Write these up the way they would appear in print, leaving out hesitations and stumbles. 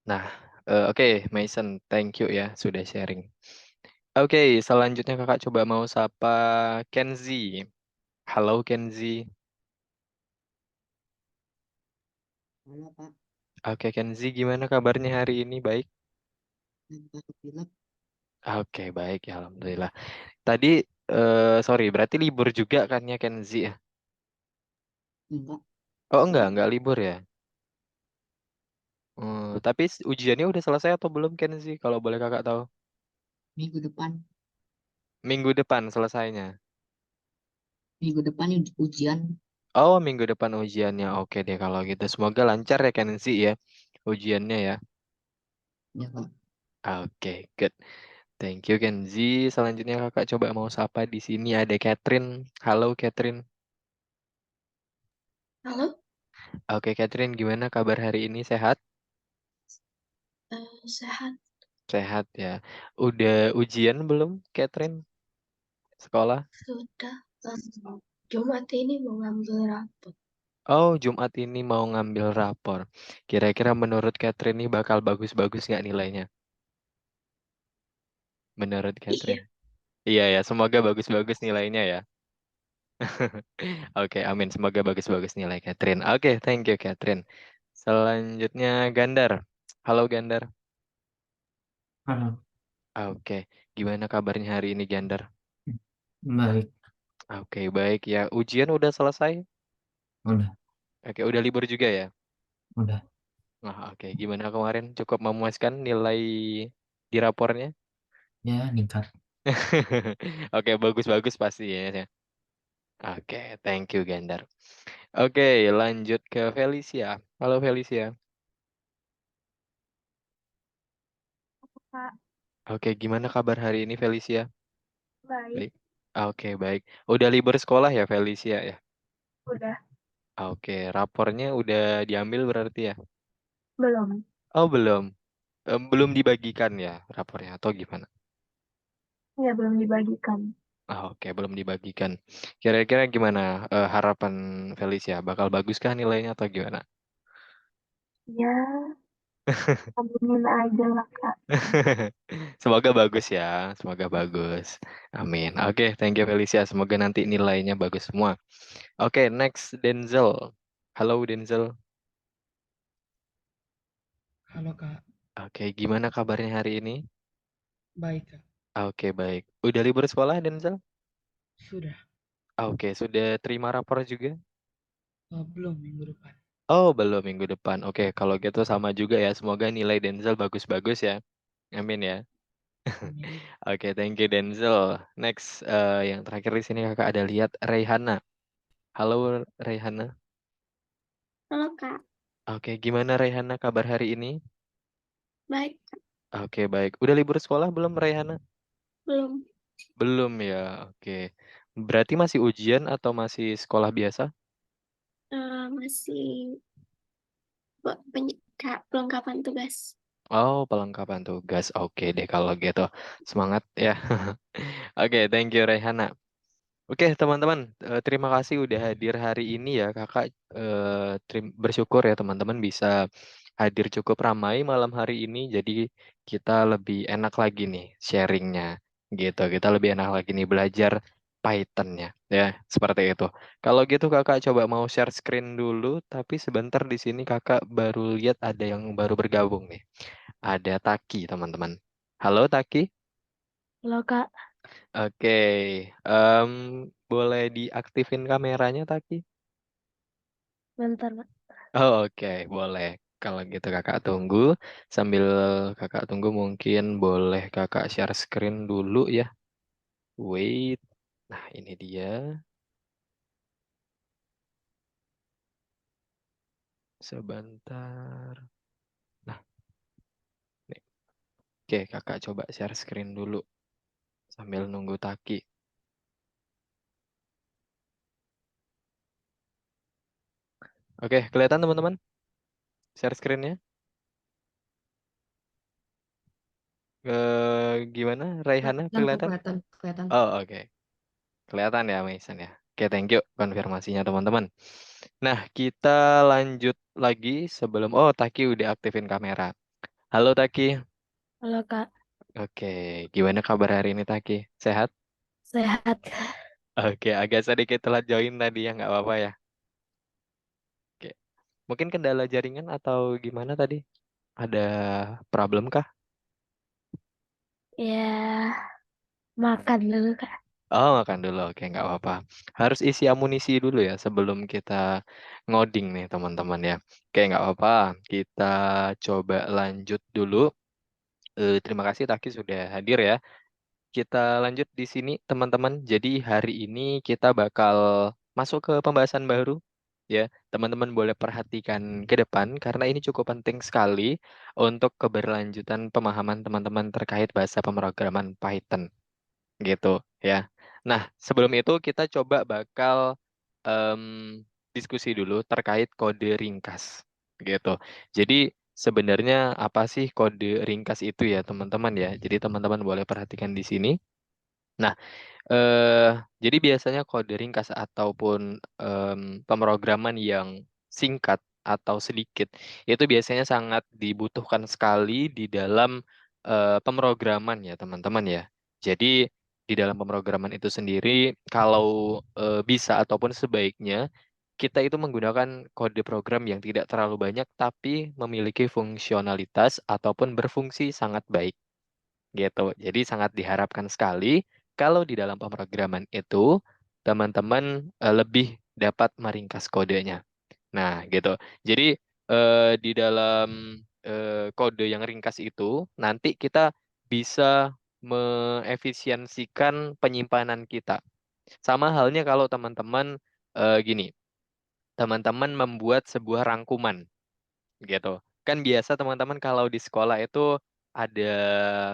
Nah, oke, Mason, thank you ya sudah sharing. Oke, selanjutnya kakak coba mau sapa Kenzi. Halo Kenzi. Halo Pak, Oke Kenzi, gimana kabarnya hari ini? Baik? baru pilek Oke, baik ya, alhamdulillah. Tadi, sorry, berarti libur juga kan ya Kenzi ya? enggak Oh enggak libur ya. Tapi ujiannya udah selesai atau belum Kenzi? Kalau boleh kakak tahu. minggu depan Minggu depan selesainya. minggu depan ujian Oh, minggu depan ujiannya. Oke deh kalau gitu. Semoga lancar ya Kenzi ya ujiannya ya. ya Pak. Oke, good. Thank you Kenzi. Selanjutnya kakak coba mau sapa di sini ada Catherine. Halo Catherine. Halo, Oke Catherine, gimana kabar hari ini? Sehat? sehat. Sehat ya. Udah ujian belum Catherine? Sekolah? Sudah Jumat ini mau ngambil rapot. Oh, Jumat ini mau ngambil rapor. Kira-kira menurut Catherine ini bakal bagus-bagus nggak nilainya? Menurut Iya, Catherine? Iya ya, semoga bagus-bagus nilainya ya. Oke, amin. Semoga bagus-bagus nilai Catherine. Oke, thank you Catherine. Selanjutnya Gandar. Halo Gandar. Halo, Oke, gimana kabarnya hari ini Gandar? baik, Oke, baik ya. Ujian udah selesai? udah, Oke, udah libur juga ya? udah, Oke. Gimana kemarin? Cukup memuaskan nilai di rapornya? ya meningkat. Oke, bagus-bagus pasti ya. Oke, thank you Gandar. Oke, lanjut ke Felicia. Halo Felicia. Pak. Oke, gimana kabar hari ini Felicia? Baik, Baik. Oke, baik. Udah libur sekolah ya Felicia ya? udah. Oke, rapornya udah diambil berarti ya? Belum. Oh, belum. Belum dibagikan ya rapornya atau gimana? Ya, belum dibagikan. Oke, belum dibagikan. Kira-kira gimana harapan Felicia? Bakal baguskah nilainya atau gimana? Ya, aminin aja lah, Kak. Semoga bagus ya, semoga bagus. Amin. Oke, thank you Felicia. Semoga nanti nilainya bagus semua. Oke, next Denzel. Halo Denzel. Halo Kak, Oke, gimana kabarnya hari ini? baik Kak. Oke, baik. Udah libur sekolah Denzel? Sudah, Oke, sudah terima rapor juga? belum minggu depan. Oh, belum minggu depan. Oke, kalau gitu sama juga ya. Semoga nilai Denzel bagus-bagus ya. Amin ya. Amin. Oke, thank you Denzel. Next, yang terakhir di sini kakak ada lihat Reihana. Halo Reihana. Halo, Kak. Oke, gimana Reihana kabar hari ini? Baik, Oke, baik. Udah libur sekolah belum Reihana? belum. Belum ya. Oke. Berarti masih ujian atau masih sekolah biasa? Masih Kak, pelengkapan tugas. Oh, pelengkapan tugas. Oke deh kalau gitu. Semangat ya. Oke, thank you Reihana. Oke, teman-teman, terima kasih udah hadir hari ini ya. Kakak bersyukur ya teman-teman bisa hadir cukup ramai malam hari ini. Jadi kita lebih enak lagi nih sharingnya gitu. Kita lebih enak lagi nih belajar Python-nya ya, seperti itu. Kalau gitu kakak coba mau share screen dulu, tapi sebentar di sini kakak baru lihat ada yang baru bergabung nih. Ada Taki, teman-teman. Halo Taki. Halo, Kak. Oke, em, boleh diaktifin kameranya, Taki? Bentar, Kak. Oh, oke, boleh. Kalau gitu kakak tunggu. Sambil kakak tunggu mungkin boleh kakak share screen dulu ya. Wait. Nah, ini dia. Sebentar. Nah, nih. Oke, kakak coba share screen dulu. Sambil nunggu Taki. Oke, kelihatan teman-teman? Share screen-nya. Gimana? Raihana Kelihatan kok, kelihatan? kelihatan kelihatan. Oh, oke. Kelihatan ya, Mason ya. Oke, thank you konfirmasinya teman-teman. Nah, kita lanjut lagi sebelum... Oh, Taki udah aktifin kamera. Halo Taki. Halo Kak, Oke, gimana kabar hari ini Taki? Sehat? sehat. Oke, agak sedikit telat join tadi ya, nggak apa-apa ya. Oke, mungkin kendala jaringan atau gimana tadi? Ada problem kah? Ya, makan dulu Kak. Oh, makan dulu. Oke, nggak apa-apa. Harus isi amunisi dulu ya sebelum kita ngoding nih teman-teman ya. Oke, nggak apa-apa. Kita coba lanjut dulu. Terima kasih Taki sudah hadir ya. Kita lanjut di sini teman-teman. Jadi hari ini kita bakal masuk ke pembahasan baru ya. Teman-teman boleh perhatikan ke depan karena ini cukup penting sekali untuk keberlanjutan pemahaman teman-teman terkait bahasa pemrograman Python gitu ya. Nah, sebelum itu kita coba bakal em, diskusi dulu terkait kode ringkas gitu. Jadi sebenarnya apa sih kode ringkas itu ya teman-teman ya. Jadi teman-teman boleh perhatikan di sini. Nah, eh, jadi biasanya kode ringkas ataupun pemrograman yang singkat atau sedikit itu biasanya sangat dibutuhkan sekali di dalam pemrograman ya teman-teman ya. Jadi di dalam pemrograman itu sendiri kalau bisa ataupun sebaiknya kita itu menggunakan kode program yang tidak terlalu banyak tapi memiliki fungsionalitas ataupun berfungsi sangat baik gitu. Jadi sangat diharapkan sekali kalau di dalam pemrograman itu teman-teman lebih dapat meringkas kodenya. Nah, gitu. Jadi di dalam kode yang ringkas itu nanti kita bisa mengefisiensikan penyimpanan kita. Sama halnya kalau teman-teman gini, teman-teman membuat sebuah rangkuman gitu. Kan biasa teman-teman kalau di sekolah itu ada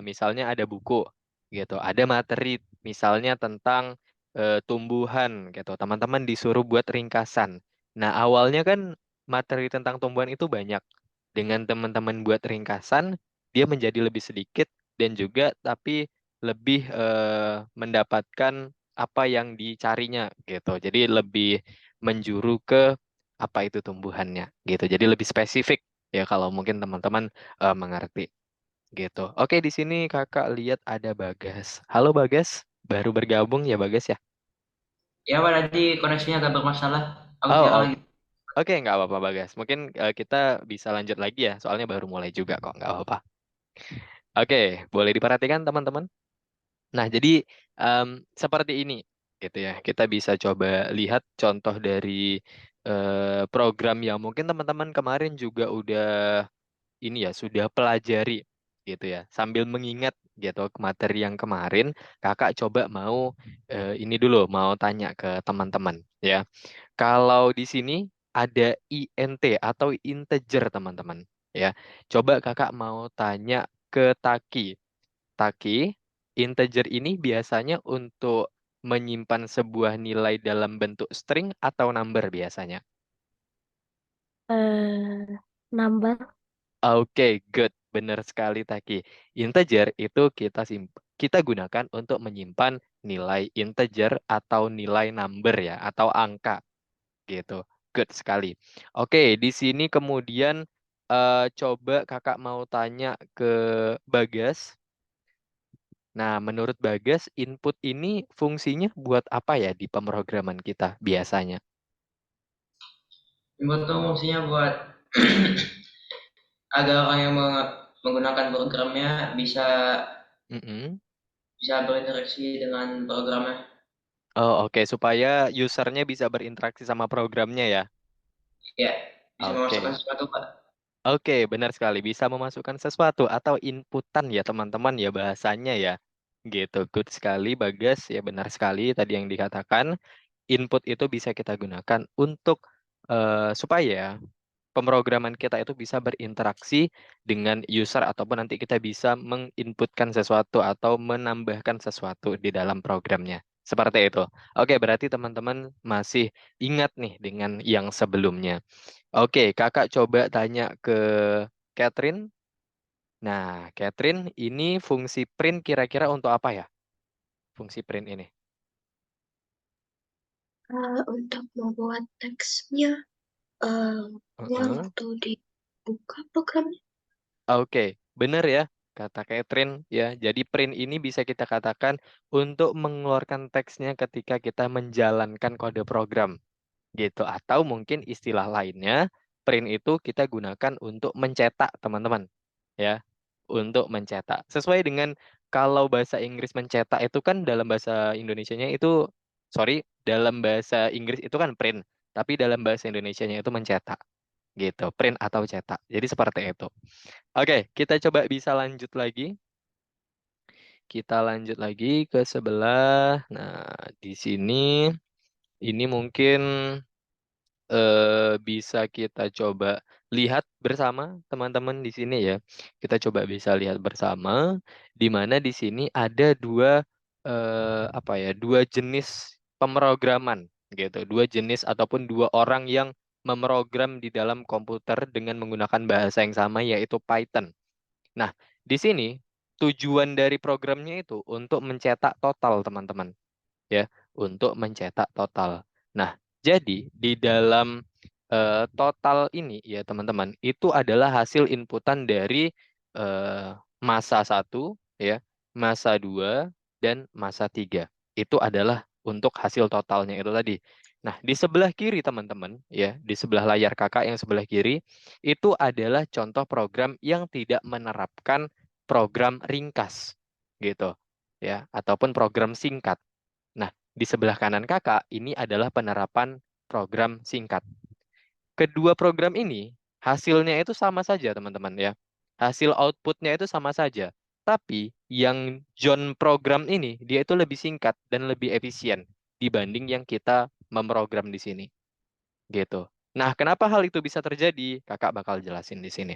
misalnya ada buku gitu, ada materi misalnya tentang tumbuhan gitu. Teman-teman disuruh buat ringkasan. Nah, awalnya kan materi tentang tumbuhan itu banyak. Dengan teman-teman buat ringkasan, dia menjadi lebih sedikit dan juga tapi lebih mendapatkan apa yang dicarinya gitu. Jadi lebih menjuru ke apa itu tumbuhannya gitu. Jadi lebih spesifik ya kalau mungkin teman-teman mengerti gitu. Oke, di sini Kakak lihat ada Bagas. Halo Bagas, baru bergabung ya Bagas ya? Ya, Pak, tadi koneksinya agak bermasalah. Aku Oh, siaran oh, lagi. oke, nggak apa-apa Bagas. Mungkin kita bisa lanjut lagi ya, soalnya baru mulai juga kok, nggak apa-apa. Oke, boleh diperhatikan teman-teman. Nah, jadi seperti ini gitu ya. Kita bisa coba lihat contoh dari program yang mungkin teman-teman kemarin juga udah ini ya sudah pelajari gitu ya. Sambil mengingat gitu ke materi yang kemarin, Kakak coba mau ini dulu mau tanya ke teman-teman ya. Kalau di sini ada int atau integer teman-teman ya. Coba Kakak mau tanya ke Taki. Taki, integer ini biasanya untuk menyimpan sebuah nilai dalam bentuk string atau number biasanya. Eh, Nambah. Oke, good. Benar sekali, Taki. Integer itu kita gunakan untuk menyimpan nilai integer atau nilai number ya, atau angka gitu. Good sekali. Oke, di sini kemudian coba kakak mau tanya ke Bagas. Nah, menurut Bagas, input ini fungsinya buat apa ya di pemrograman kita biasanya? Input itu fungsinya buat agar orang yang menggunakan programnya bisa Mm-mm. bisa berinteraksi dengan programnya. Oh, oke. Supaya usernya bisa berinteraksi sama programnya ya. Ya, bisa memasukkan Oke. sesuatu, Pak. Oke, benar sekali. Bisa memasukkan sesuatu atau inputan ya teman-teman ya bahasanya ya. Gitu. Good sekali, Bagas. Ya benar sekali tadi yang dikatakan. Input itu bisa kita gunakan untuk supaya pemrograman kita itu bisa berinteraksi dengan user ataupun nanti kita bisa menginputkan sesuatu atau menambahkan sesuatu di dalam programnya. Seperti itu. Oke, berarti teman-teman masih ingat nih dengan yang sebelumnya. Oke, kakak coba tanya ke Catherine. Nah, Catherine, ini fungsi print kira-kira untuk apa ya? Fungsi print ini. Untuk membuat teksnya, Heeh. waktu dibuka programnya. Oke. Bener ya, kata Catherine ya. Jadi print ini bisa kita katakan untuk mengeluarkan teksnya ketika kita menjalankan kode program gitu. Atau mungkin istilah lainnya, print itu kita gunakan untuk mencetak, teman-teman. Ya, untuk mencetak. Sesuai dengan kalau bahasa Inggris mencetak itu kan dalam bahasa Indonesianya itu, sorry, dalam bahasa Inggris itu kan print, tapi dalam bahasa Indonesianya itu mencetak gitu, print atau cetak. Jadi seperti itu. Oke, kita coba bisa lanjut lagi. Kita lanjut lagi ke sebelah. Nah, di sini ini mungkin bisa kita coba lihat bersama teman-teman di sini ya. Kita coba bisa lihat bersama di mana di sini ada dua jenis pemrograman gitu. Dua jenis ataupun dua orang yang memprogram di dalam komputer dengan menggunakan bahasa yang sama yaitu Python. Nah, di sini tujuan dari programnya itu untuk mencetak total, teman-teman. Ya, untuk mencetak total. Nah, jadi di dalam total ini ya, teman-teman, itu adalah hasil inputan dari masa 1 ya, masa 2 dan masa 3. Itu adalah untuk hasil totalnya itu tadi. Nah, di sebelah kiri, teman-teman, ya, di sebelah layar kakak yang sebelah kiri, itu adalah contoh program yang tidak menerapkan program ringkas, gitu, ya, ataupun program singkat. Nah, di sebelah kanan kakak, ini adalah penerapan program singkat. Kedua program ini, hasilnya itu sama saja, teman-teman, ya. Hasil outputnya itu sama saja. Tapi, yang John program ini, dia itu lebih singkat dan lebih efisien dibanding yang kita memprogram di sini. Gitu. Nah, kenapa hal itu bisa terjadi? Kakak bakal jelasin di sini.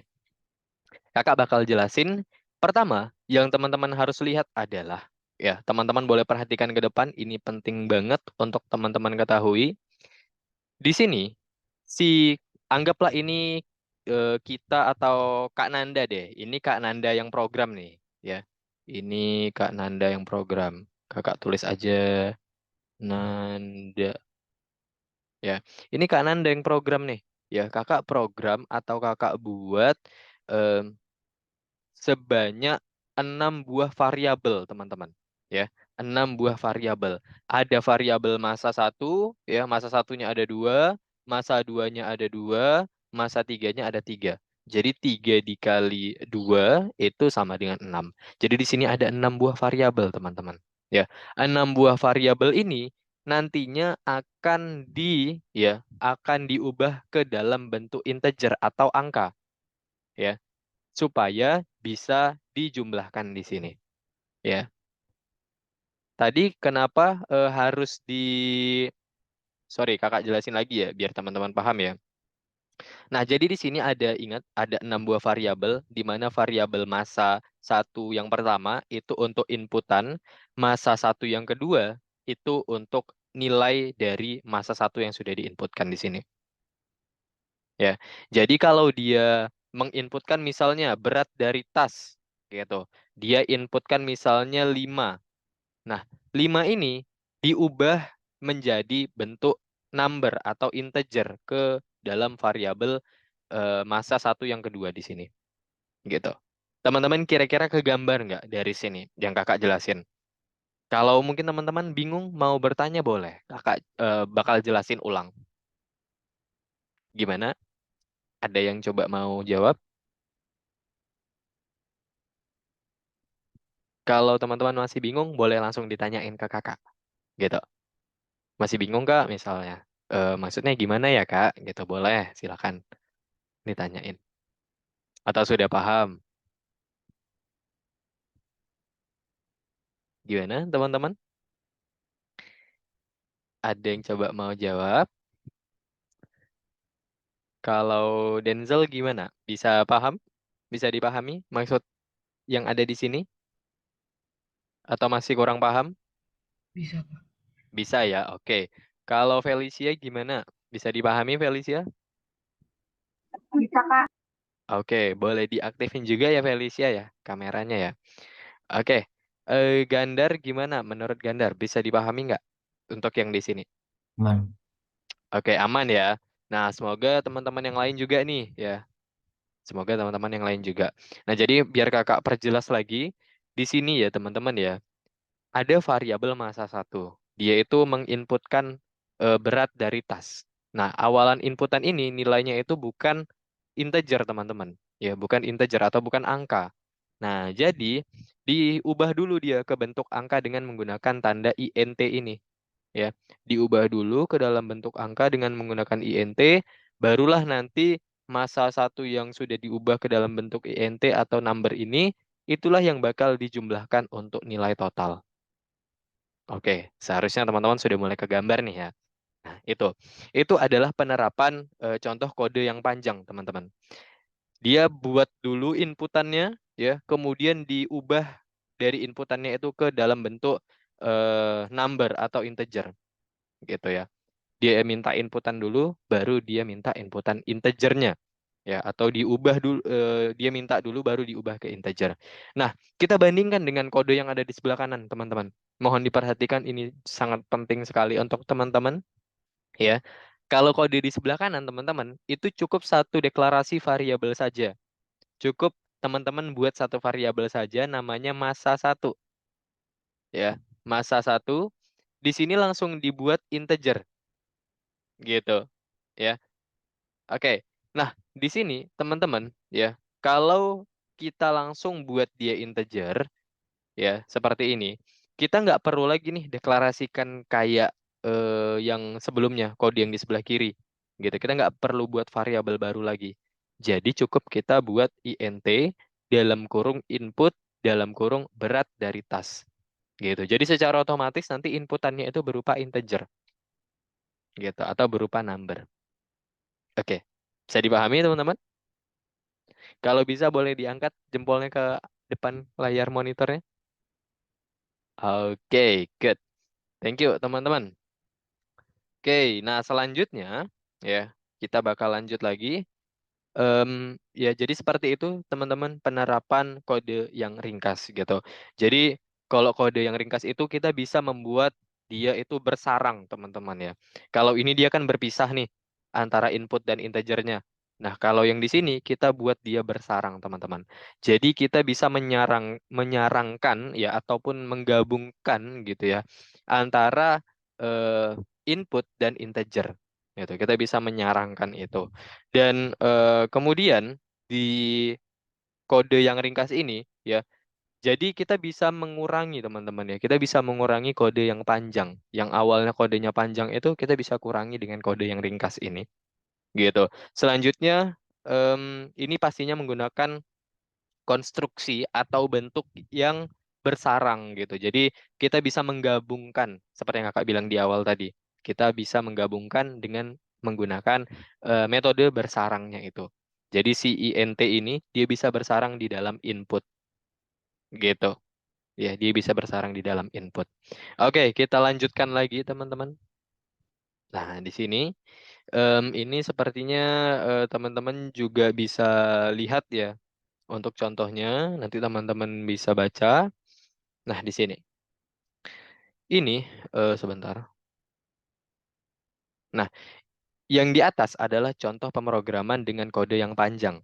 Kakak bakal jelasin. Pertama, yang teman-teman harus lihat adalah, ya, teman-teman boleh perhatikan ke depan, ini penting banget untuk teman-teman ketahui. Di sini, anggaplah ini kita atau Kak Nanda deh. Ini Kak Nanda yang program nih, ya. Ini Kak Nanda yang program. Kakak tulis aja Nanda. Ya, ini Kak Nanda yang program nih. Ya, kakak program atau kakak buat em, sebanyak 6 buah variabel, teman-teman. Ya, 6 buah variabel. Ada variabel masa 1, ya, masa satunya ada 2, masa 2-nya ada 2, masa 3-nya ada 3. Jadi 3 dikali 2 itu sama dengan 6. Jadi di sini ada 6 buah variabel, teman-teman. Ya, 6 buah variabel ini nantinya akan diubah ke dalam bentuk integer atau angka, ya, supaya bisa dijumlahkan di sini. Ya. Tadi kenapa harus sorry, kakak jelasin lagi ya, biar teman-teman paham ya. Nah, jadi di sini ingat, ada 6 buah variabel, di mana variabel masa 1 yang pertama itu untuk inputan, masa 1 yang kedua itu untuk nilai dari masa 1 yang sudah diinputkan di sini. Ya, jadi kalau dia menginputkan misalnya berat dari tas, gitu, dia inputkan misalnya 5. Nah, 5 ini diubah menjadi bentuk number atau integer ke dalam variabel masa 1 yang kedua di sini, gitu. Teman-teman kira-kira kegambar nggak dari sini yang kakak jelasin? Kalau mungkin teman-teman bingung mau bertanya boleh, kakak bakal jelasin ulang. Gimana? Ada yang coba mau jawab? Kalau teman-teman masih bingung, boleh langsung ditanyain ke kakak, gitu. Masih bingung kak, misalnya, maksudnya gimana ya kak? Gitu, boleh, silakan ditanyain. Atau sudah paham? Gimana, teman-teman? Ada yang coba mau jawab? Kalau Denzel gimana? Bisa paham? Bisa dipahami maksud yang ada di sini? Atau masih kurang paham? Bisa, Pak. Bisa ya, oke. Kalau Felicia gimana? Bisa dipahami Felicia? Bisa, Kak. Oke, boleh diaktifin juga ya Felicia ya, kameranya ya. Oke, Gandar gimana? Menurut Gandar bisa dipahami nggak untuk yang di sini? Aman. Oke, aman ya. Nah, semoga teman-teman yang lain juga nih ya Semoga teman-teman yang lain juga. Nah, jadi biar kakak perjelas lagi, di sini ya teman-teman ya, ada variabel massa 1. Dia itu menginputkan berat dari tas. Nah, awalan inputan ini nilainya itu bukan integer, teman-teman. Ya, bukan integer atau bukan angka. Nah, jadi diubah dulu dia ke bentuk angka dengan menggunakan tanda INT ini. Ya, diubah dulu ke dalam bentuk angka dengan menggunakan INT, barulah nanti massa 1 yang sudah diubah ke dalam bentuk INT atau number ini, itulah yang bakal dijumlahkan untuk nilai total. Oke, seharusnya teman-teman sudah mulai kegambar nih ya. Nah, itu adalah penerapan contoh kode yang panjang, teman-teman. Dia buat dulu inputannya, ya, kemudian diubah dari inputannya itu ke dalam bentuk number atau integer, gitu ya. Dia minta inputan dulu, baru dia minta inputan integernya, ya, atau diubah dulu, dia minta dulu baru diubah ke integer. Nah, kita bandingkan dengan kode yang ada di sebelah kanan, teman-teman. Mohon diperhatikan, ini sangat penting sekali untuk teman-teman, ya. Kalau kode di sebelah kanan, teman-teman, itu cukup satu deklarasi variabel saja. Cukup teman-teman buat satu variabel saja, namanya massa 1, ya. Massa 1 di sini langsung dibuat integer, gitu, ya. Oke. Nah, di sini teman-teman, ya, kalau kita langsung buat dia integer, ya, seperti ini, kita nggak perlu lagi nih deklarasikan kayak yang sebelumnya, kode yang di sebelah kiri, gitu. Kita nggak perlu buat variabel baru lagi. Jadi cukup kita buat int dalam kurung input dalam kurung berat dari tas, gitu. Jadi secara otomatis nanti inputannya itu berupa integer, gitu, atau berupa number. Oke, bisa dipahami teman-teman? Kalau bisa boleh diangkat jempolnya ke depan layar monitornya. Oke, good. Thank you teman-teman. Oke, nah selanjutnya ya kita bakal lanjut lagi. Ya jadi seperti itu teman-teman penerapan kode yang ringkas gitu. Jadi kalau kode yang ringkas itu kita bisa membuat dia itu bersarang teman-teman ya. Kalau ini dia kan berpisah nih antara input dan integernya. Nah kalau yang di sini kita buat dia bersarang teman-teman. Jadi kita bisa menyarangkan ya ataupun menggabungkan gitu ya antara input dan integer. Gitu. Kita bisa menyarangkan itu. Dan kemudian di kode yang ringkas ini ya, jadi kita bisa mengurangi teman-teman ya. Kita bisa mengurangi kode yang panjang. Yang awalnya kodenya panjang itu kita bisa kurangi dengan kode yang ringkas ini. Gitu. Selanjutnya ini pastinya menggunakan konstruksi atau bentuk yang bersarang gitu. Jadi kita bisa menggabungkan seperti yang kakak bilang di awal tadi. Kita bisa menggabungkan dengan menggunakan metode bersarangnya itu. Jadi si INT ini dia bisa bersarang di dalam input gitu. Ya, dia bisa bersarang di dalam input. Oke, kita lanjutkan lagi teman-teman. Nah, di sini ini sepertinya teman-teman juga bisa lihat ya untuk contohnya, nanti teman-teman bisa baca. Nah, di sini. Ini, sebentar. Nah, yang di atas adalah contoh pemrograman dengan kode yang panjang.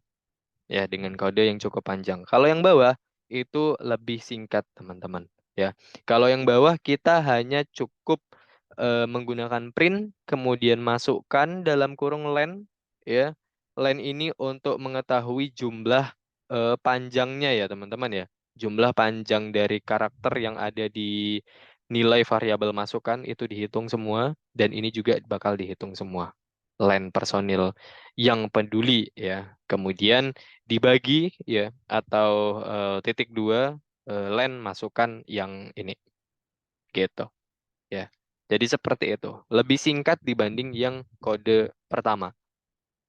Ya, dengan kode yang cukup panjang. Kalau yang bawah, itu lebih singkat, teman-teman. Ya, kalau yang bawah kita hanya cukup menggunakan print, kemudian masukkan dalam kurung len, ya. Len ini untuk mengetahui jumlah panjangnya ya, teman-teman ya. Jumlah panjang dari karakter yang ada di nilai variabel masukan itu dihitung semua, dan ini juga bakal dihitung semua. Len personil yang peduli ya. Kemudian dibagi ya atau titik 2 len masukan yang ini gitu ya. Jadi seperti itu. Lebih singkat dibanding yang kode pertama.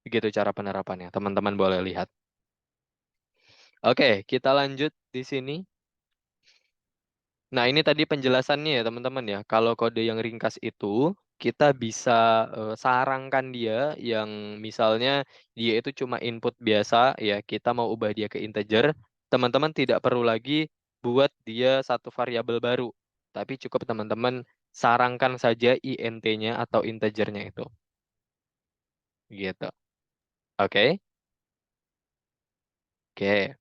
Begitu cara penerapannya. Teman-teman boleh lihat. Oke, kita lanjut di sini. Nah, ini tadi penjelasannya ya, teman-teman ya. Kalau kode yang ringkas itu kita bisa sarangkan dia yang misalnya dia itu cuma input biasa ya, kita mau ubah dia ke integer, teman-teman tidak perlu lagi buat dia satu variabel baru. Tapi cukup teman-teman sarangkan saja int-nya atau integernya itu. Gitu. Oke. Oke.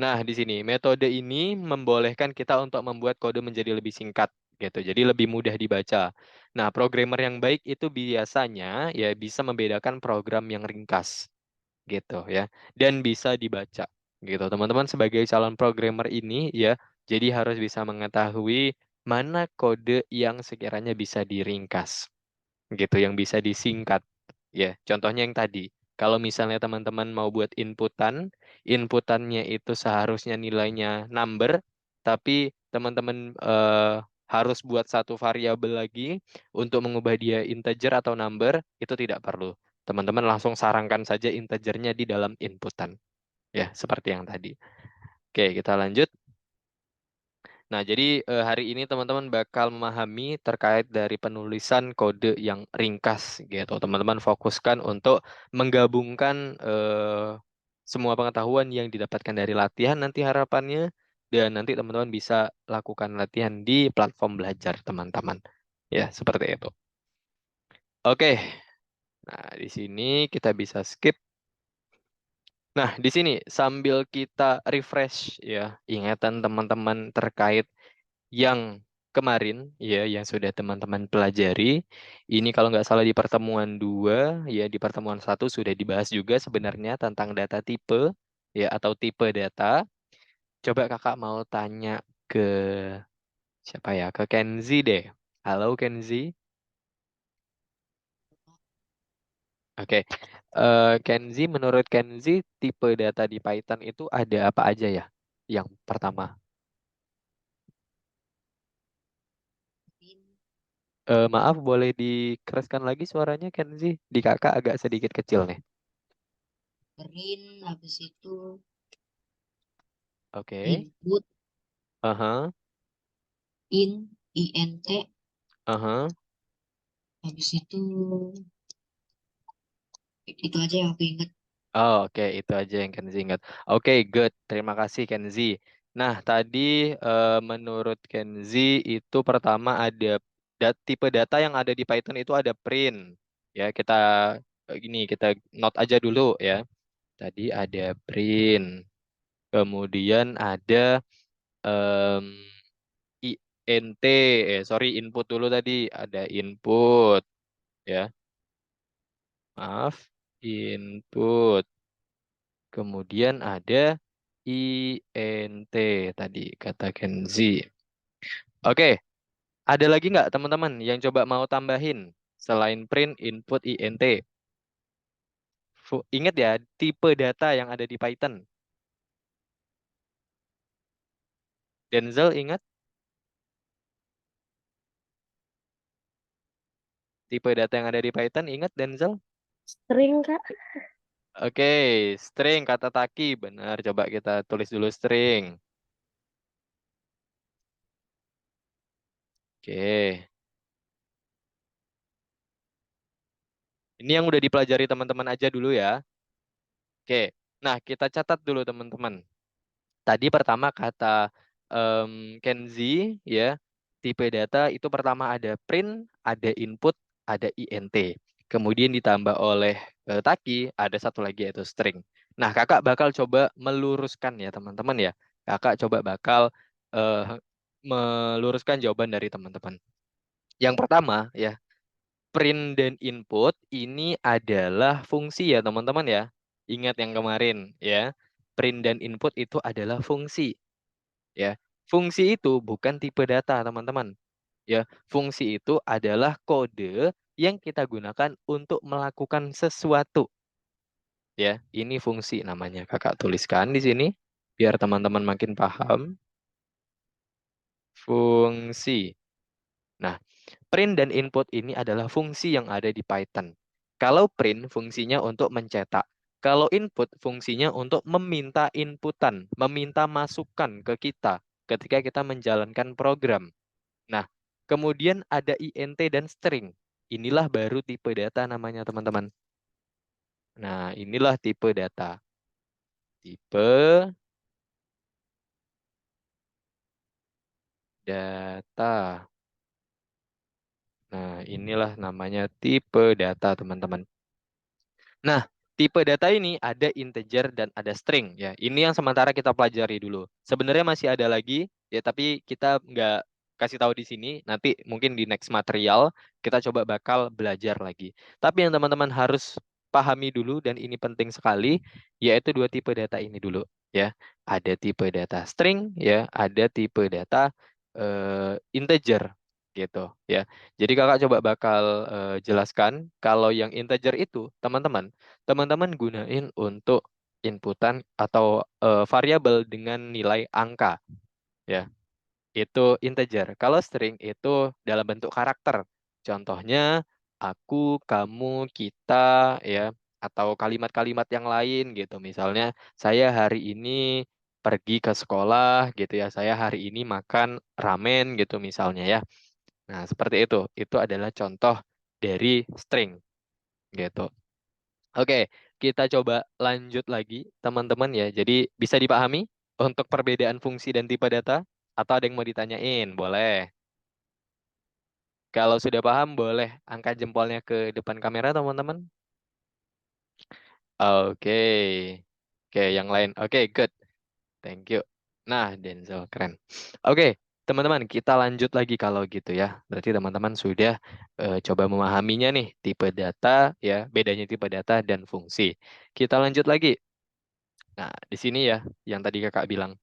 Nah, di sini metode ini membolehkan kita untuk membuat kode menjadi lebih singkat gitu. Jadi lebih mudah dibaca. Nah, programmer yang baik itu biasanya ya bisa membedakan program yang ringkas gitu ya dan bisa dibaca gitu. Teman-teman sebagai calon programmer ini ya jadi harus bisa mengetahui mana kode yang sekiranya bisa diringkas gitu, yang bisa disingkat. Ya, contohnya yang tadi. Kalau misalnya teman-teman mau buat inputannya itu seharusnya nilainya number, tapi teman-teman harus buat satu variabel lagi untuk mengubah dia integer atau number, itu tidak perlu. Teman-teman langsung sarangkan saja integernya di dalam inputan. Ya, seperti yang tadi. Oke, kita lanjut. Nah, jadi hari ini teman-teman bakal memahami terkait dari penulisan kode yang ringkas gitu. Teman-teman fokuskan untuk menggabungkan semua pengetahuan yang didapatkan dari latihan nanti harapannya dan nanti teman-teman bisa lakukan latihan di platform belajar teman-teman. Ya, seperti itu. Oke. Nah, di sini kita bisa skip. Nah, di sini sambil kita refresh ya ingatan teman-teman terkait yang kemarin ya yang sudah teman-teman pelajari. Ini kalau nggak salah di pertemuan 2 ya di pertemuan 1 sudah dibahas juga sebenarnya tentang data tipe ya atau tipe data. Coba kakak mau tanya ke siapa ya? Ke Kenzi deh. Halo Kenzi. Oke. Kenzi, menurut Kenzi tipe data di Python itu ada apa aja ya? Yang pertama. Maaf, boleh dikeraskan lagi suaranya, Kenzi? Di kakak agak sedikit kecil nih. Print, habis itu Oke. input, Aha, int, aha. habis itu aja yang aku ingat. Oh, oke, itu aja yang Kenzi ingat. Oke, good. Terima kasih, Kenzi. Nah, tadi menurut Kenzi itu pertama ada tipe data yang ada di Python itu ada print. Ya, kita gini, kita note aja dulu ya. Tadi ada print. Kemudian ada em, int, sorry input dulu tadi ada input ya, maaf input. Kemudian ada int tadi kata Kenzi. Oke, ada lagi nggak teman-teman yang coba mau tambahin selain print, input, int? Ingat ya tipe data yang ada di Python. Denzel ingat tipe data yang ada di Python? Ingat Denzel? String, Kak. Oke, string kata Taki, benar. Coba kita tulis dulu string. Oke, ini yang udah dipelajari teman-teman aja dulu ya. Oke, nah kita catat dulu teman-teman. Tadi pertama kata Kenzi ya, tipe data itu pertama ada print, ada input, ada int. Kemudian ditambah oleh Taki, ada satu lagi yaitu string. Nah, kakak bakal coba meluruskan ya teman-teman ya. Kakak coba bakal eh, meluruskan jawaban dari teman-teman. Yang pertama ya, print dan input ini adalah fungsi ya teman-teman ya. Ingat yang kemarin ya. Print dan input itu adalah fungsi ya. Fungsi itu bukan tipe data teman-teman. Ya, fungsi itu adalah kode yang kita gunakan untuk melakukan sesuatu. Ya, ini fungsi namanya. Kakak tuliskan di sini biar teman-teman makin paham. Fungsi. Nah, print dan input ini adalah fungsi yang ada di Python. Kalau print fungsinya untuk mencetak. Kalau input fungsinya untuk meminta inputan, meminta masukan ke kita ketika kita menjalankan program. Nah, kemudian ada int dan string. Inilah baru tipe data namanya teman-teman. Nah, inilah tipe data. Tipe data. Nah, inilah namanya tipe data teman-teman. Nah, tipe data ini ada integer dan ada string ya. Ini yang sementara kita pelajari dulu. Sebenarnya masih ada lagi ya, tapi kita nggak kasih tahu di sini. Nanti mungkin di next material kita coba bakal belajar lagi. Tapi yang teman-teman harus pahami dulu dan ini penting sekali, yaitu dua tipe data ini dulu ya. Ada tipe data string ya, ada tipe data integer gitu ya. Jadi kakak coba bakal jelaskan kalau yang integer itu teman-teman gunain untuk inputan atau variabel dengan nilai angka ya. Itu integer. Kalau string itu dalam bentuk karakter. Contohnya aku, kamu, kita ya, atau kalimat-kalimat yang lain gitu. Misalnya saya hari ini pergi ke sekolah gitu ya. Saya hari ini makan ramen gitu misalnya ya. Nah, seperti itu. Itu adalah contoh dari string gitu. Oke, kita coba lanjut lagi teman-teman ya. Jadi bisa dipahami untuk perbedaan fungsi dan tipe data? Atau ada yang mau ditanyain? Boleh. Kalau sudah paham, boleh angkat jempolnya ke depan kamera teman-teman. Oke. Oke, yang lain. Oke, good. Thank you. Nah, Denzel, keren. Oke, teman-teman, kita lanjut lagi kalau gitu ya. Berarti teman-teman sudah coba memahaminya nih, tipe data ya, bedanya tipe data dan fungsi. Kita lanjut lagi. Nah, di sini ya, yang tadi kakak bilang,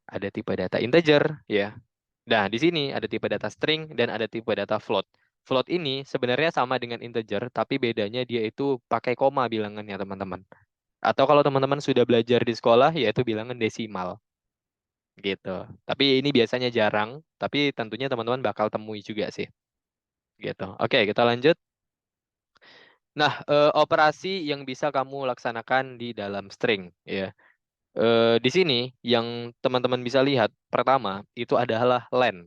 ada tipe data integer ya. Nah, di sini ada tipe data string dan ada tipe data float. Float ini sebenarnya sama dengan integer, tapi bedanya dia itu pakai koma bilangannya teman-teman. Atau kalau teman-teman sudah belajar di sekolah, yaitu bilangan desimal. Gitu. Tapi ini biasanya jarang, tapi tentunya teman-teman bakal temui juga sih. Gitu. Oke, kita lanjut. Nah, operasi yang bisa kamu laksanakan di dalam string, ya. Di sini yang teman-teman bisa lihat, pertama itu adalah len.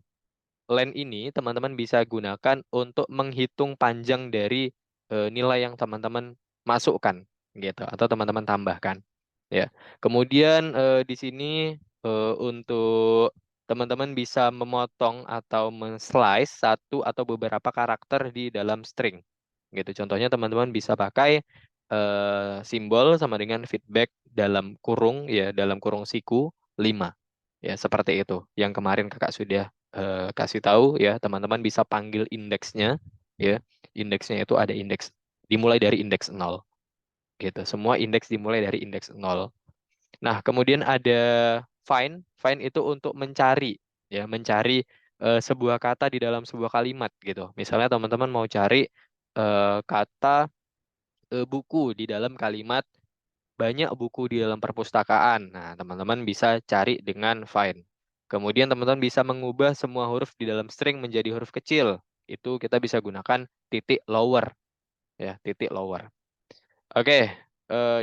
Len ini teman-teman bisa gunakan untuk menghitung panjang dari nilai yang teman-teman masukkan, gitu, atau teman-teman tambahkan. Ya. Kemudian di sini untuk teman-teman bisa memotong atau men-slice satu atau beberapa karakter di dalam string. Gitu. Contohnya teman-teman bisa pakai simbol sama dengan feedback dalam kurung ya, dalam kurung siku 5. Ya, seperti itu. Yang kemarin kakak sudah kasih tahu ya, teman-teman bisa panggil indeksnya ya. Indeksnya itu ada indeks dimulai dari indeks 0 gitu. Semua indeks dimulai dari indeks 0. Nah, kemudian ada find. Find itu untuk mencari ya, mencari sebuah kata di dalam sebuah kalimat gitu. Misalnya teman-teman mau cari kata buku di dalam kalimat banyak buku di dalam perpustakaan. Nah, teman-teman bisa cari dengan find. Kemudian teman-teman bisa mengubah semua huruf di dalam string menjadi huruf kecil. Itu kita bisa gunakan titik lower ya, titik lower. Oke,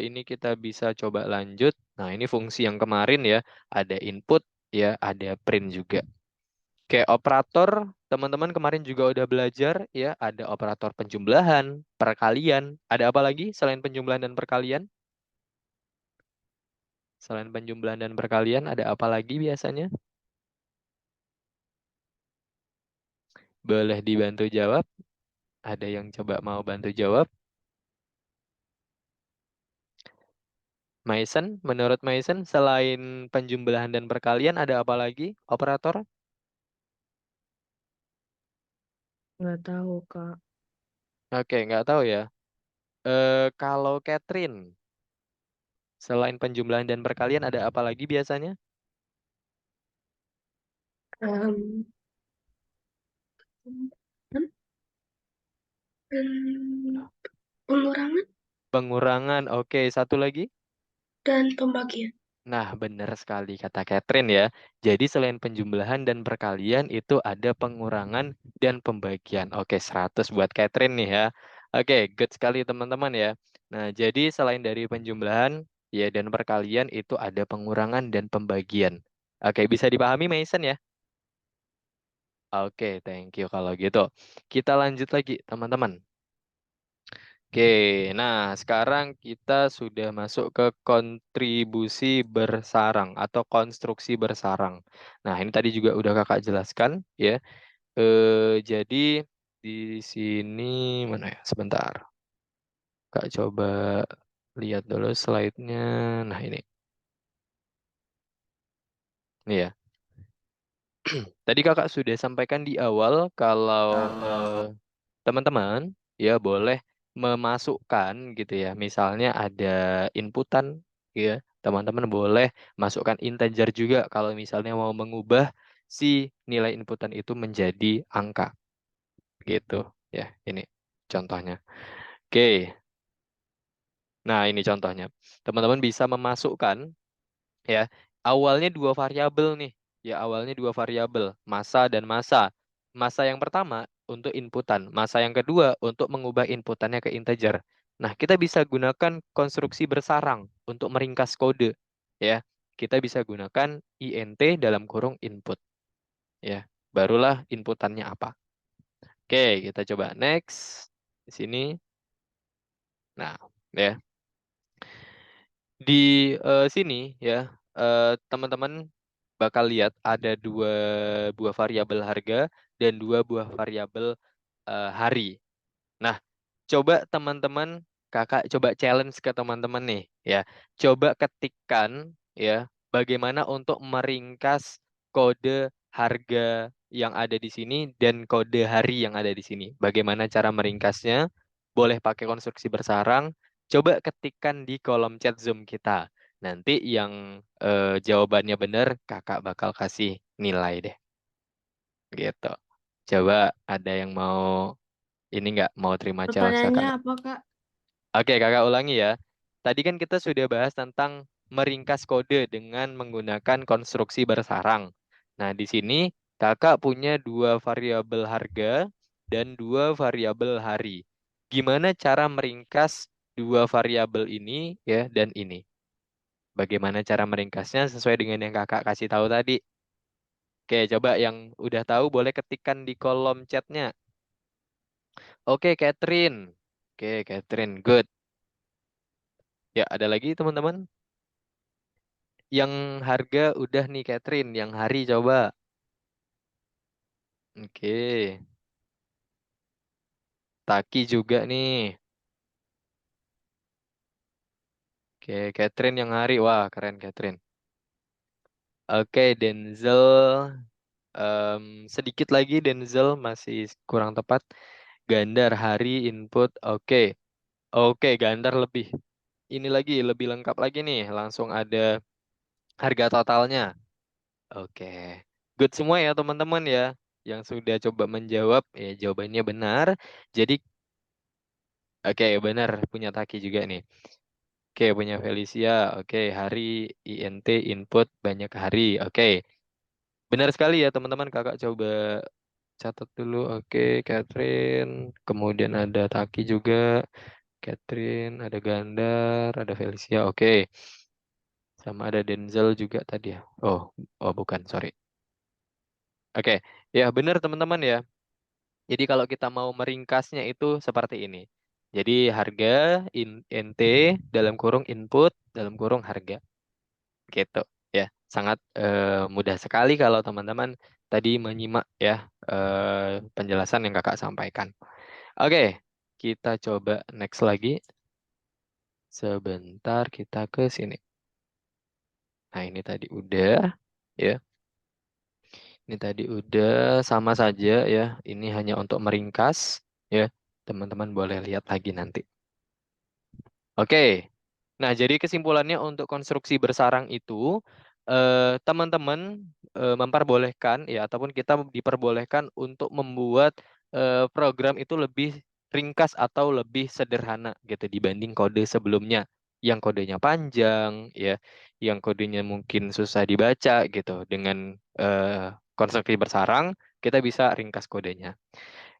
ini kita bisa coba lanjut. Nah, ini fungsi yang kemarin ya, ada input ya, ada print juga. Oke, operator, teman-teman kemarin juga udah belajar ya, ada operator penjumlahan, perkalian. Ada apa lagi selain penjumlahan dan perkalian? Selain penjumlahan dan perkalian, ada apa lagi biasanya? Boleh dibantu jawab? Ada yang coba mau bantu jawab? Mason, menurut Mason, selain penjumlahan dan perkalian, ada apa lagi operator? Nggak tahu, Kak. Oke, nggak tahu ya. Kalau Catherine, selain penjumlahan dan perkalian, ada apa lagi biasanya? Em, pengurangan Pengurangan, oke. Satu lagi? dan pembagian. Nah, benar sekali kata Catherine ya. Jadi selain penjumlahan dan perkalian, itu ada pengurangan dan pembagian. Oke, 100 buat Catherine nih ya. Oke, good sekali teman-teman ya. Nah, jadi selain dari penjumlahan ya dan perkalian, itu ada pengurangan dan pembagian. Oke, bisa dipahami Mason ya? Oke, thank you kalau gitu. Kita lanjut lagi, teman-teman. Oke, nah sekarang kita sudah masuk ke kontribusi bersarang atau konstruksi bersarang. Nah, ini tadi juga udah kakak jelaskan ya. Jadi di sini mana ya? Sebentar. Kak coba lihat dulu slide-nya. Nah, ini. Ini ya. Tadi kakak sudah sampaikan di awal kalau teman-teman ya boleh memasukkan gitu ya. Misalnya ada inputan ya. Teman-teman boleh masukkan integer juga kalau misalnya mau mengubah si nilai inputan itu menjadi angka gitu ya. Ini contohnya. Oke. Nah, ini contohnya. Teman-teman bisa memasukkan ya awalnya dua variabel nih ya awalnya dua variabel massa dan massa. Massa yang pertama untuk inputan, massa yang kedua untuk mengubah inputannya ke integer. Nah, kita bisa gunakan konstruksi bersarang untuk meringkas kode ya. Kita bisa gunakan int dalam kurung input ya, barulah inputannya apa. Oke, kita coba next di sini. Nah, ya di sini ya teman-teman bakal lihat ada dua buah variabel harga dan dua buah variabel hari. Nah, coba teman-teman, kakak coba challenge ke teman-teman nih ya. Coba ketikkan ya bagaimana untuk meringkas kode harga yang ada di sini dan kode hari yang ada di sini. Bagaimana cara meringkasnya? Boleh pakai konstruksi bersarang. Coba ketikkan di kolom chat Zoom kita. Nanti yang jawabannya benar, kakak bakal kasih nilai deh. Gitu. Coba ada yang mau ini nggak mau terima challenge kakak Pertanyaannya nggak? apa, Kak? Oke, kakak ulangi ya. Tadi kan kita sudah bahas tentang meringkas kode dengan menggunakan konstruksi bersarang. Nah, di sini kakak punya dua variabel harga dan dua variabel hari. Gimana cara meringkas dua variabel ini ya dan ini? Bagaimana cara meringkasnya sesuai dengan yang kakak kasih tahu tadi? Oke, coba yang udah tahu boleh ketikkan di kolom chatnya. Oke, Catherine. Oke, Catherine. Good. Ya, ada lagi teman-teman? Yang harga udah nih Catherine, yang hari coba. Oke. Taki juga nih. Oke, Catherine yang hari. Wah, keren Catherine. Oke, Denzel. Sedikit lagi Denzel masih kurang tepat. Gandar hari input. Oke. Oke, Gandar lebih. Ini lagi lebih lengkap lagi nih. Langsung ada harga totalnya. Oke. Good semua ya teman-teman ya. Yang sudah coba menjawab, ya jawabannya benar. Jadi, oke benar punya Taki juga nih. Oke punya Felicia. Oke hari INT input banyak hari. Oke. Benar sekali ya teman-teman. Kakak coba catat dulu. Oke Catherine. Kemudian ada Taki juga. Catherine, ada Gandar, ada Felicia. Oke. Sama ada Denzel juga tadi ya. Oh bukan, sorry. Oke, ya benar teman-teman ya. Jadi kalau kita mau meringkasnya itu seperti ini. Jadi harga NT dalam kurung input dalam kurung harga. Gitu ya. Sangat mudah sekali kalau teman-teman tadi menyimak ya penjelasan yang kakak sampaikan. Oke, kita coba next lagi. Sebentar kita ke sini. Nah ini tadi udah ya. Ini tadi udah sama saja ya. Ini hanya untuk meringkas ya. Teman-teman boleh lihat lagi nanti. Oke. Nah, jadi kesimpulannya untuk konstruksi bersarang itu teman-teman memperbolehkan ya ataupun kita diperbolehkan untuk membuat program itu lebih ringkas atau lebih sederhana gitu dibanding kode sebelumnya yang kodenya panjang ya, yang kodenya mungkin susah dibaca gitu. Dengan konstruksi bersarang kita bisa ringkas kodenya.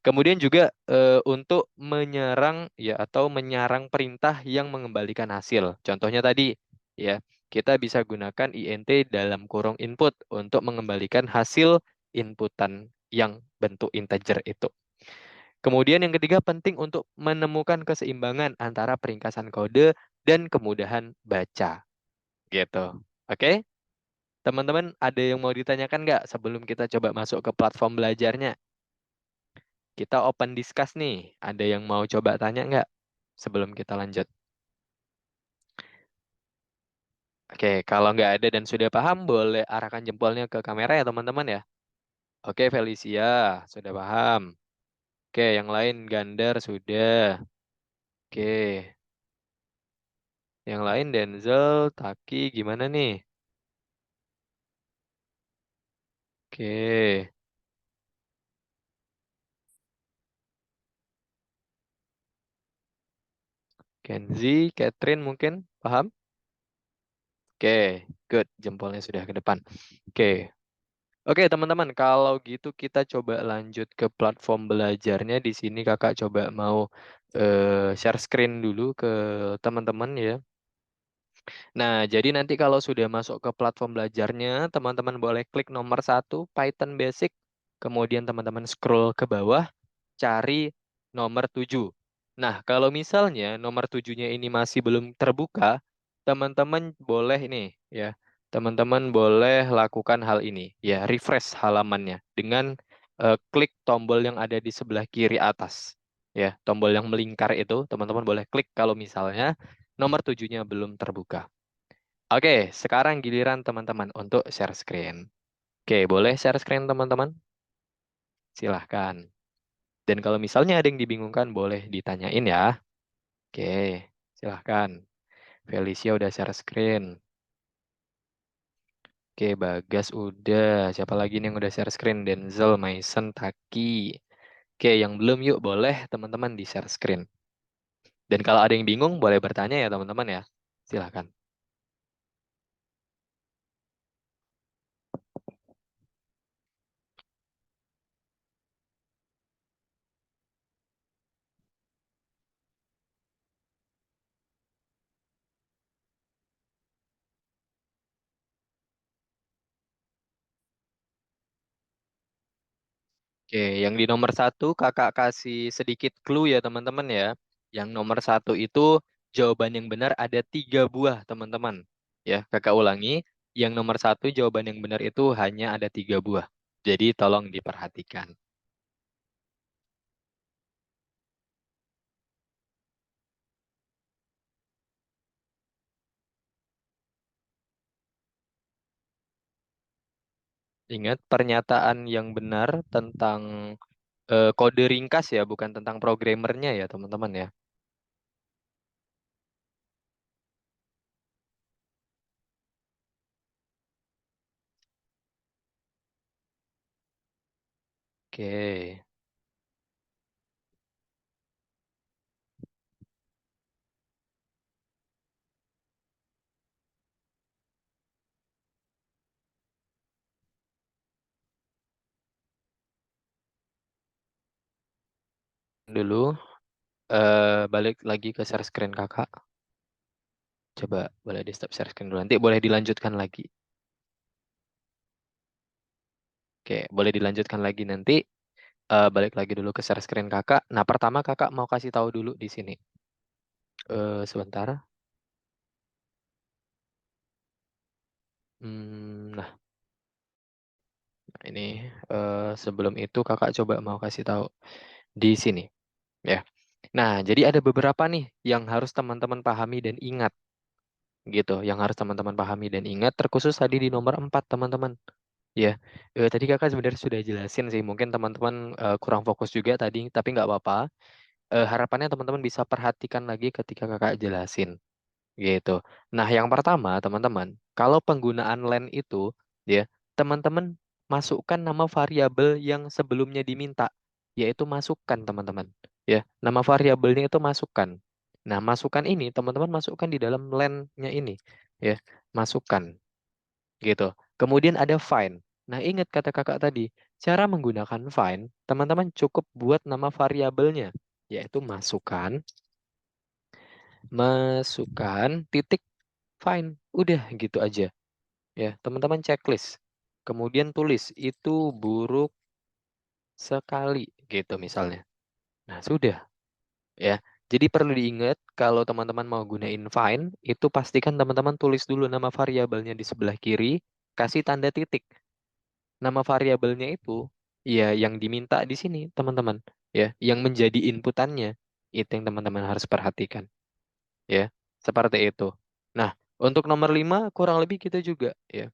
Kemudian juga untuk menyerang ya atau menyarang perintah yang mengembalikan hasil. Contohnya tadi ya, kita bisa gunakan int dalam kurung input untuk mengembalikan hasil inputan yang bentuk integer itu. Kemudian yang ketiga penting untuk menemukan keseimbangan antara peringkasan kode dan kemudahan baca. Gitu. Oke? Teman-teman ada yang mau ditanyakan nggak sebelum kita coba masuk ke platform belajarnya? Kita open discuss nih. Ada yang mau coba tanya nggak sebelum kita lanjut? Oke, kalau nggak ada dan sudah paham, boleh arahkan jempolnya ke kamera ya teman-teman ya. Oke, Felicia, sudah paham. Oke, yang lain Gandar sudah. Oke, yang lain Denzel, Taki, gimana nih? Oke, Kenzi, Catherine mungkin paham? Oke, good. Jempolnya sudah ke depan. Oke, oke teman-teman, kalau gitu kita coba lanjut ke platform belajarnya. Di sini kakak coba mau share screen dulu ke teman-teman ya. Nah, jadi nanti kalau sudah masuk ke platform belajarnya, teman-teman boleh klik nomor 1, Python Basic. Kemudian teman-teman scroll ke bawah, cari nomor 7. Nah, kalau misalnya nomor 7-nya ini masih belum terbuka, teman-teman boleh ini ya. Teman-teman boleh lakukan hal ini ya, refresh halamannya dengan klik tombol yang ada di sebelah kiri atas. Ya, tombol yang melingkar itu teman-teman boleh klik kalau misalnya nomor 7-nya belum terbuka. Oke, sekarang giliran teman-teman untuk share screen. Oke, boleh share screen teman-teman? Silahkan. Dan kalau misalnya ada yang dibingungkan, boleh ditanyain ya. Oke, silahkan. Felicia udah share screen. Oke, Bagas udah. Siapa lagi nih yang udah share screen? Denzel, Mason, Taki. Oke, yang belum yuk boleh teman-teman di share screen. Dan kalau ada yang bingung, boleh bertanya ya teman-teman ya. Silahkan. Oke, yang di nomor 1 kakak kasih sedikit clue ya teman-teman ya. Yang nomor 1 itu jawaban yang benar ada 3 buah teman-teman. Ya, kakak ulangi. Yang nomor 1 jawaban yang benar itu hanya ada 3 buah. Jadi tolong diperhatikan. Ingat pernyataan yang benar tentang kode ringkas ya, bukan tentang programmernya ya teman-teman ya. Oke, dulu balik lagi ke share screen kakak. Coba boleh di stop share screen dulu. Nanti boleh dilanjutkan lagi. Oke, boleh dilanjutkan lagi nanti. Balik lagi dulu ke share screen kakak. Nah, pertama kakak mau kasih tahu dulu di sini. Sebentar. Nah, ini sebelum itu kakak coba mau kasih tahu di sini, ya. Nah, jadi ada beberapa nih yang harus teman-teman pahami dan ingat, gitu. Yang harus teman-teman pahami dan ingat, terkhusus tadi di nomor 4, teman-teman. Ya, tadi kakak sebenarnya sudah jelasin sih. Mungkin teman-teman kurang fokus juga tadi, tapi nggak apa-apa. Harapannya teman-teman bisa perhatikan lagi ketika kakak jelasin. Gitu. Nah, yang pertama, teman-teman, kalau penggunaan len itu, ya, teman-teman masukkan nama variabel yang sebelumnya diminta, yaitu masukkan, teman-teman. Ya, nama variabelnya itu masukkan. Nah, masukkan ini, teman-teman masukkan di dalam len-nya ini, ya, masukkan, gitu. Kemudian ada find. Nah, ingat kata kakak tadi, cara menggunakan find, teman-teman cukup buat nama variabelnya, yaitu masukkan titik fine, udah gitu aja ya teman-teman, checklist. Kemudian tulis itu buruk sekali gitu misalnya. Nah sudah ya, jadi perlu diingat kalau teman-teman mau gunain find itu pastikan teman-teman tulis dulu nama variabelnya di sebelah kiri, kasih tanda titik. Nama variabelnya itu ya yang diminta di sini teman-teman, ya yang menjadi inputannya, itu yang teman-teman harus perhatikan ya, seperti itu. Nah, Untuk nomor 5 kurang lebih kita juga ya.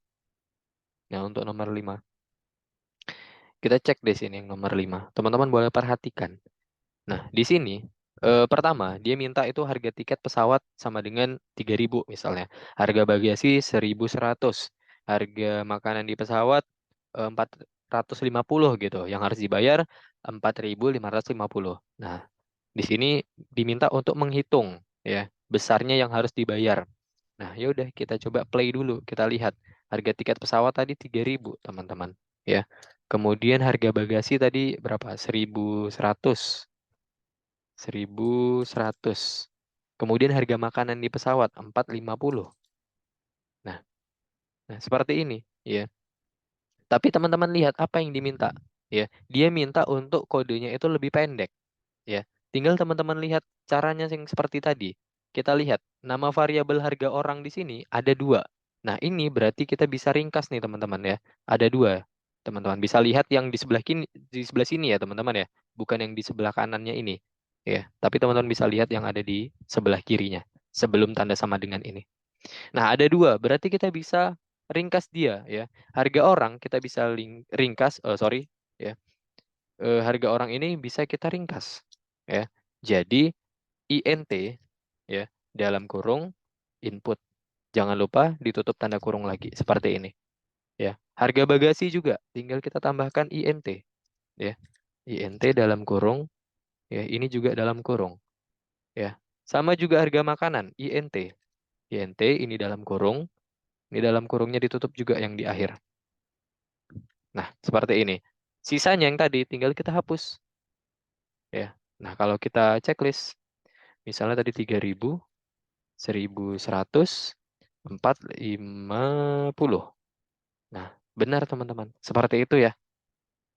Nah, untuk nomor 5 kita cek di sini yang nomor 5. Teman-teman boleh perhatikan. Nah, di sini pertama dia minta itu harga tiket pesawat sama dengan 3.000 misalnya. Harga bagasi 1.100. Harga makanan di pesawat 450 gitu. Yang harus dibayar 4.550. Nah, di sini diminta untuk menghitung ya besarnya yang harus dibayar. Nah, ya udah kita coba play dulu. Kita lihat harga tiket pesawat tadi 3.000, teman-teman, ya. Kemudian harga bagasi tadi berapa? 1.100. 1.100. Kemudian harga makanan di pesawat 450. Nah, seperti ini, ya. Tapi teman-teman lihat apa yang diminta, ya. Dia minta untuk kodenya itu lebih pendek, ya. Tinggal teman-teman lihat caranya yang seperti tadi. Kita lihat nama variabel harga orang di sini ada 2. Nah, ini berarti kita bisa ringkas nih teman-teman ya. Ada 2. Teman-teman bisa lihat yang di sebelah sini ya teman-teman ya, bukan yang di sebelah kanannya ini. Ya, tapi teman-teman bisa lihat yang ada di sebelah kirinya sebelum tanda sama dengan ini. Nah, ada 2, berarti kita bisa ringkas dia ya. Harga orang kita bisa ringkas, ya. Harga orang ini bisa kita ringkas ya. Jadi INT ya dalam kurung input. Jangan lupa ditutup tanda kurung lagi seperti ini ya. Harga bagasi juga tinggal kita tambahkan INT ya. INT dalam kurung ya, ini juga dalam kurung ya. Sama juga harga makanan INT. INT ini dalam kurung, ini dalam kurungnya ditutup juga yang di akhir. Nah, seperti ini. Sisanya yang tadi tinggal kita hapus ya. Nah, kalau kita checklist misalnya tadi 3.000, 1.100, 450. Nah, benar teman-teman. Seperti itu ya.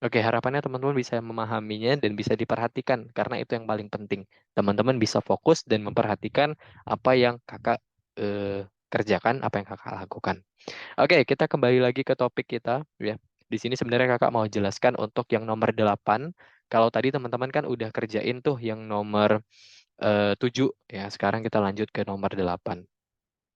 Oke, harapannya teman-teman bisa memahaminya dan bisa diperhatikan karena itu yang paling penting. Teman-teman bisa fokus dan memperhatikan apa yang kakak kerjakan, apa yang kakak lakukan. Oke, kita kembali lagi ke topik kita ya. Di sini sebenarnya kakak mau jelaskan untuk yang nomor 8. Kalau tadi teman-teman kan udah kerjain tuh yang nomor 7 ya. Sekarang kita lanjut ke nomor 8.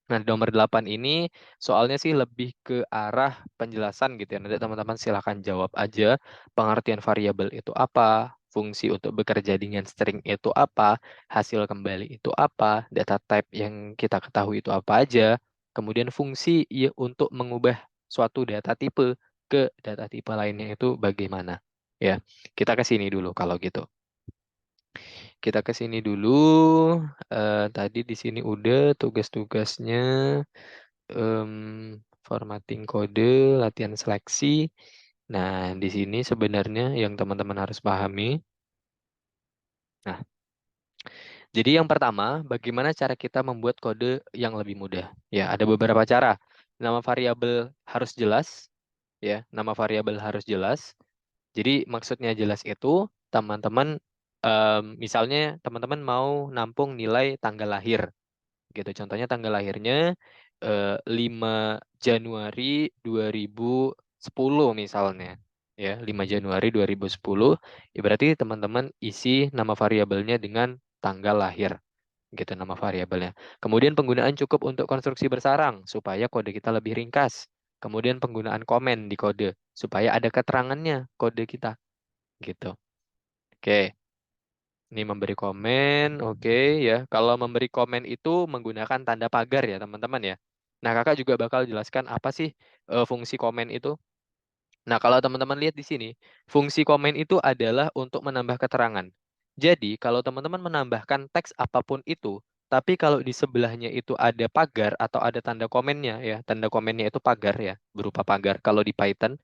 Nah, nomor 8 ini soalnya sih lebih ke arah penjelasan gitu ya. Nanti teman-teman silahkan jawab aja pengertian variabel itu apa, fungsi untuk bekerja dengan string itu apa, hasil kembali itu apa, data type yang kita ketahui itu apa aja, kemudian fungsi ya untuk mengubah suatu data tipe ke data tipe lainnya itu bagaimana. Ya, kita ke sini dulu kalau gitu. Kita ke sini dulu. Tadi di sini udah tugas-tugasnya, formatting kode, latihan seleksi. Nah, di sini sebenarnya yang teman-teman harus pahami. Nah, jadi yang pertama, bagaimana cara kita membuat kode yang lebih mudah? Ya, ada beberapa cara. Nama variabel harus jelas, ya. Nama variabel harus jelas. Jadi maksudnya jelas itu teman-teman misalnya teman-teman mau nampung nilai tanggal lahir gitu. Contohnya tanggal lahirnya 5 Januari 2010 misalnya. Ya, 5 Januari 2010. Ya, berarti teman-teman isi nama variabelnya dengan tanggal lahir. Gitu nama variabelnya. Kemudian penggunaan cukup untuk konstruksi bersarang supaya kode kita lebih ringkas. Kemudian penggunaan komen di kode supaya ada keterangannya kode kita. Gitu. Oke. Ini memberi komen, oke ya. Kalau memberi komen itu menggunakan tanda pagar ya teman-teman ya. Nah, kakak juga bakal jelaskan apa sih fungsi komen itu. Nah, kalau teman-teman lihat di sini, fungsi komen itu adalah untuk menambah keterangan. Jadi, kalau teman-teman menambahkan teks apapun itu, tapi kalau di sebelahnya itu ada pagar atau ada tanda komennya ya, tanda komennya itu pagar ya, berupa pagar. Kalau di Python,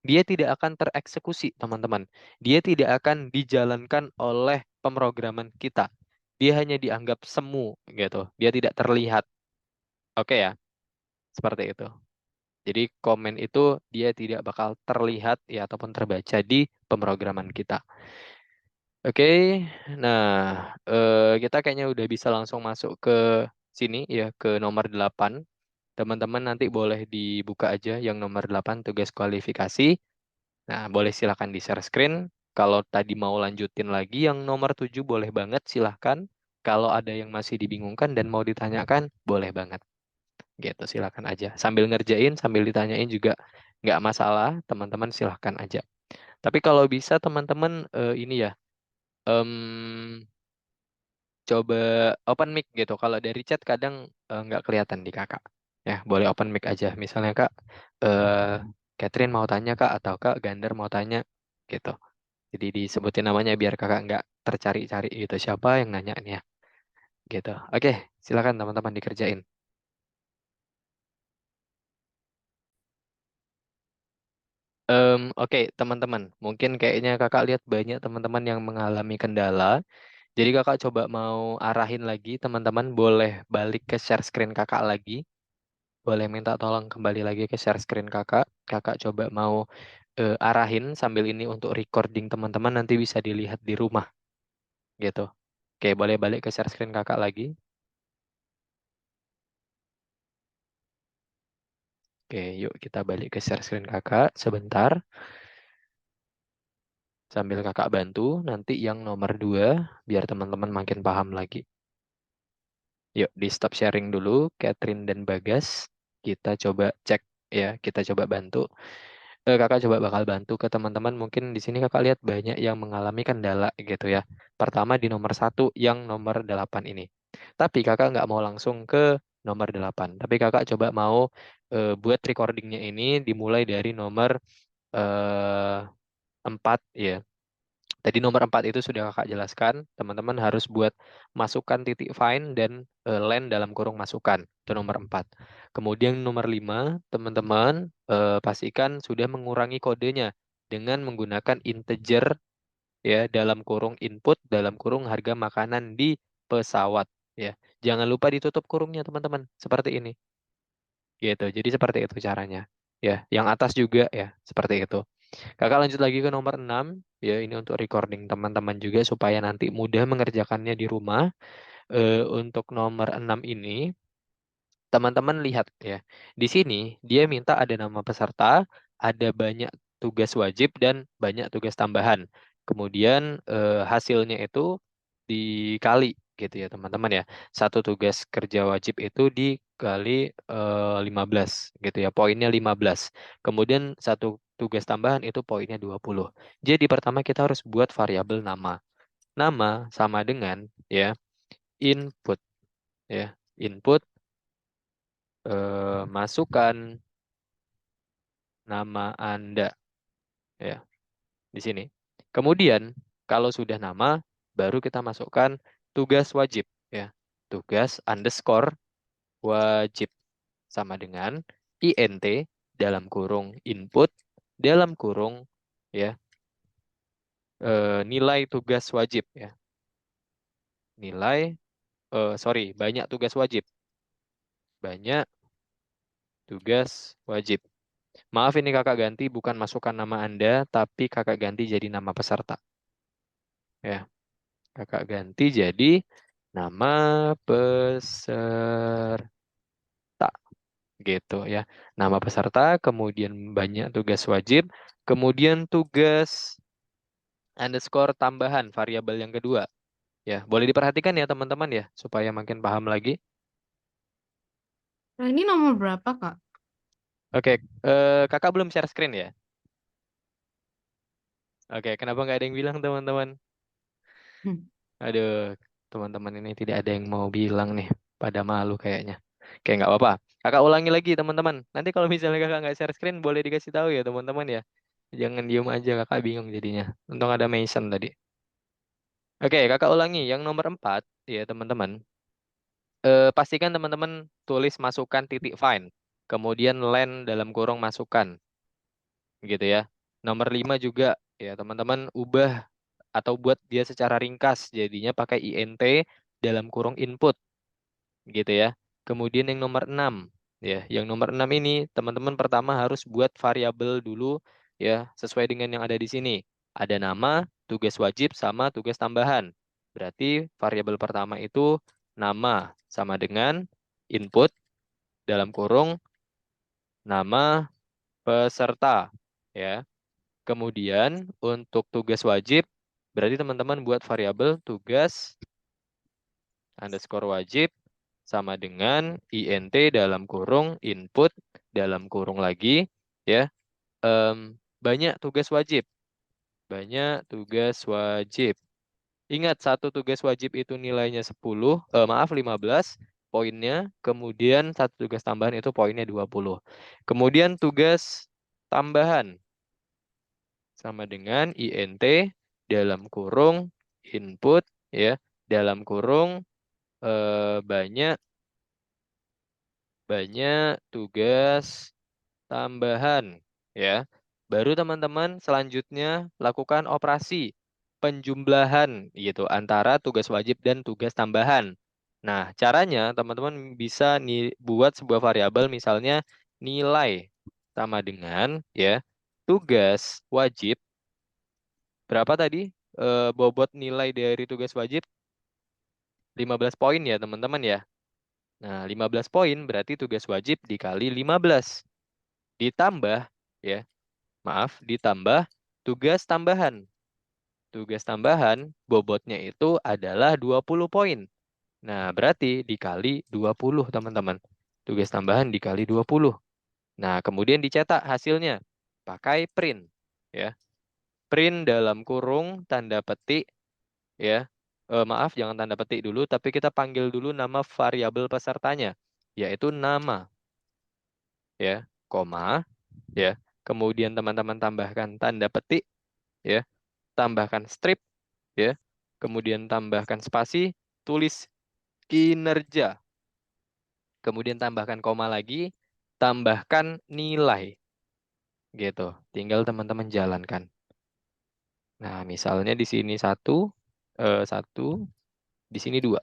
dia tidak akan tereksekusi, teman-teman. Dia tidak akan dijalankan oleh pemrograman kita. Dia hanya dianggap semu gitu. Dia tidak terlihat. Oke ya, seperti itu. Jadi komen itu dia tidak bakal terlihat ya ataupun terbaca di pemrograman kita. Oke, nah kita kayaknya udah bisa langsung masuk ke sini ya, ke nomor 8. Teman-teman nanti boleh dibuka aja yang nomor 8 tugas kualifikasi. Nah, boleh silakan di share screen. Kalau tadi mau lanjutin lagi yang nomor 7 boleh banget silahkan. Kalau ada yang masih dibingungkan dan mau ditanyakan, boleh banget. Gitu, silakan aja. Sambil ngerjain, sambil ditanyain juga nggak masalah, teman-teman silahkan aja. Tapi kalau bisa teman-teman ini ya, coba open mic gitu. Kalau dari chat kadang nggak kelihatan di kakak. Ya, boleh open mic aja. Misalnya kak, Catherine mau tanya kak, atau kak Gander mau tanya gitu. Jadi disebutin namanya biar kakak nggak tercari-cari gitu. Siapa yang nanya nih ya? Gitu. Oke, silakan teman-teman dikerjain. Oke, teman-teman. Mungkin kayaknya kakak lihat banyak teman-teman yang mengalami kendala. Jadi kakak coba mau arahin lagi, teman-teman boleh balik ke share screen kakak lagi. Boleh minta tolong kembali lagi ke share screen kakak. Kakak coba mau arahin sambil ini untuk recording teman-teman nanti bisa dilihat di rumah. Gitu. Oke, boleh balik ke share screen kakak lagi. Oke, yuk kita balik ke share screen kakak sebentar. Sambil kakak bantu, nanti yang nomor 2, biar teman-teman makin paham lagi. Yuk, di stop sharing dulu, Catherine dan Bagas. Kita coba cek ya, kita coba bantu. Kakak coba bakal bantu ke teman-teman. Mungkin di sini kakak lihat banyak yang mengalami kendala gitu ya. Pertama di nomor 1 yang nomor 8 ini. Tapi kakak nggak mau langsung ke nomor 8. Tapi kakak coba mau buat recordingnya ini dimulai dari nomor 4 ya. Tadi nomor 4 itu sudah kakak jelaskan. Teman-teman harus buat masukkan titik find dan len dalam kurung masukkan. Itu nomor 4. Kemudian nomor 5, teman-teman pastikan sudah mengurangi kodenya dengan menggunakan integer ya dalam kurung input dalam kurung harga makanan di pesawat ya. Jangan lupa ditutup kurungnya teman-teman seperti ini. Gitu. Jadi seperti itu caranya. Ya, yang atas juga ya, seperti itu. Kakak lanjut lagi ke nomor 6 ya, ini untuk recording teman-teman juga supaya nanti mudah mengerjakannya di rumah. Untuk nomor 6 ini teman-teman lihat ya. Di sini dia minta ada nama peserta, ada banyak tugas wajib dan banyak tugas tambahan. Kemudian hasilnya itu dikali gitu ya teman-teman ya. Satu tugas kerja wajib itu dikali 15 gitu ya. Poinnya 15. Kemudian satu tugas tambahan itu poinnya 20. Jadi pertama kita harus buat variabel nama. Nama sama dengan ya input ya. Input masukkan nama Anda ya di sini. Kemudian kalau sudah nama baru kita masukkan tugas wajib ya. Tugas underscore wajib sama dengan int dalam kurung input dalam kurung ya nilai tugas wajib ya. Nilai banyak tugas wajib. Banyak tugas wajib. Maaf ini kakak ganti bukan masukkan nama Anda, tapi kakak ganti jadi nama peserta. Ya, kakak ganti jadi nama peserta. Gitu ya. Nama peserta, kemudian banyak tugas wajib, kemudian tugas underscore tambahan, variabel yang kedua. Ya, boleh diperhatikan ya teman-teman ya, supaya makin paham lagi. Nah, ini nomor berapa, Kak? Oke, kakak belum share screen ya? Oke, kenapa nggak ada yang bilang teman-teman? Aduh, teman-teman ini tidak ada yang mau bilang nih, pada malu kayaknya. Oke, nggak apa-apa. Kakak ulangi lagi teman-teman. Nanti kalau misalnya kakak nggak share screen, boleh dikasih tahu ya teman-teman ya. Jangan diem aja, kakak bingung jadinya. Untung ada Mason tadi. Oke, kakak ulangi. Yang nomor 4, ya teman-teman. Pastikan teman-teman tulis masukkan titik find. Kemudian len dalam kurung masukkan. Gitu ya. Nomor 5 juga, ya teman-teman ubah atau buat dia secara ringkas. Jadinya pakai int dalam kurung input. Gitu ya. Kemudian yang nomor 6. Ya, yang nomor 6 ini teman-teman pertama harus buat variabel dulu ya, sesuai dengan yang ada di sini. Ada nama, tugas wajib, sama tugas tambahan. Berarti variabel pertama itu nama sama dengan input dalam kurung nama peserta ya. Kemudian untuk tugas wajib berarti teman-teman buat variabel tugas underscore wajib sama dengan INT dalam kurung input dalam kurung lagi ya. Banyak tugas wajib. Banyak tugas wajib. Ingat, satu tugas wajib itu nilainya 15 poinnya. Kemudian satu tugas tambahan itu poinnya 20. Kemudian tugas tambahan sama dengan INT dalam kurung input ya, dalam kurung banyak tugas tambahan ya. Baru teman-teman selanjutnya lakukan operasi penjumlahan gitu antara tugas wajib dan tugas tambahan. Nah, caranya teman-teman bisa buat sebuah variabel misalnya nilai sama dengan ya tugas wajib. Berapa tadi bobot nilai dari tugas wajib? 15 poin ya teman-teman ya. Nah, 15 poin berarti tugas wajib dikali 15. Ditambah ya, ditambah tugas tambahan. Tugas tambahan bobotnya itu adalah 20 poin. Nah, berarti dikali 20 teman-teman. Tugas tambahan dikali 20. Nah, kemudian dicetak hasilnya pakai print ya. Print dalam kurung tanda petik ya. Jangan tanda petik dulu, tapi kita panggil dulu nama variabel pesertanya, yaitu nama ya, koma ya. Kemudian teman-teman tambahkan tanda petik ya, tambahkan strip ya. Kemudian tambahkan spasi, tulis kinerja. Kemudian tambahkan koma lagi, tambahkan nilai. Gitu. Tinggal teman-teman jalankan. Nah, misalnya di sini satu, di sini 2.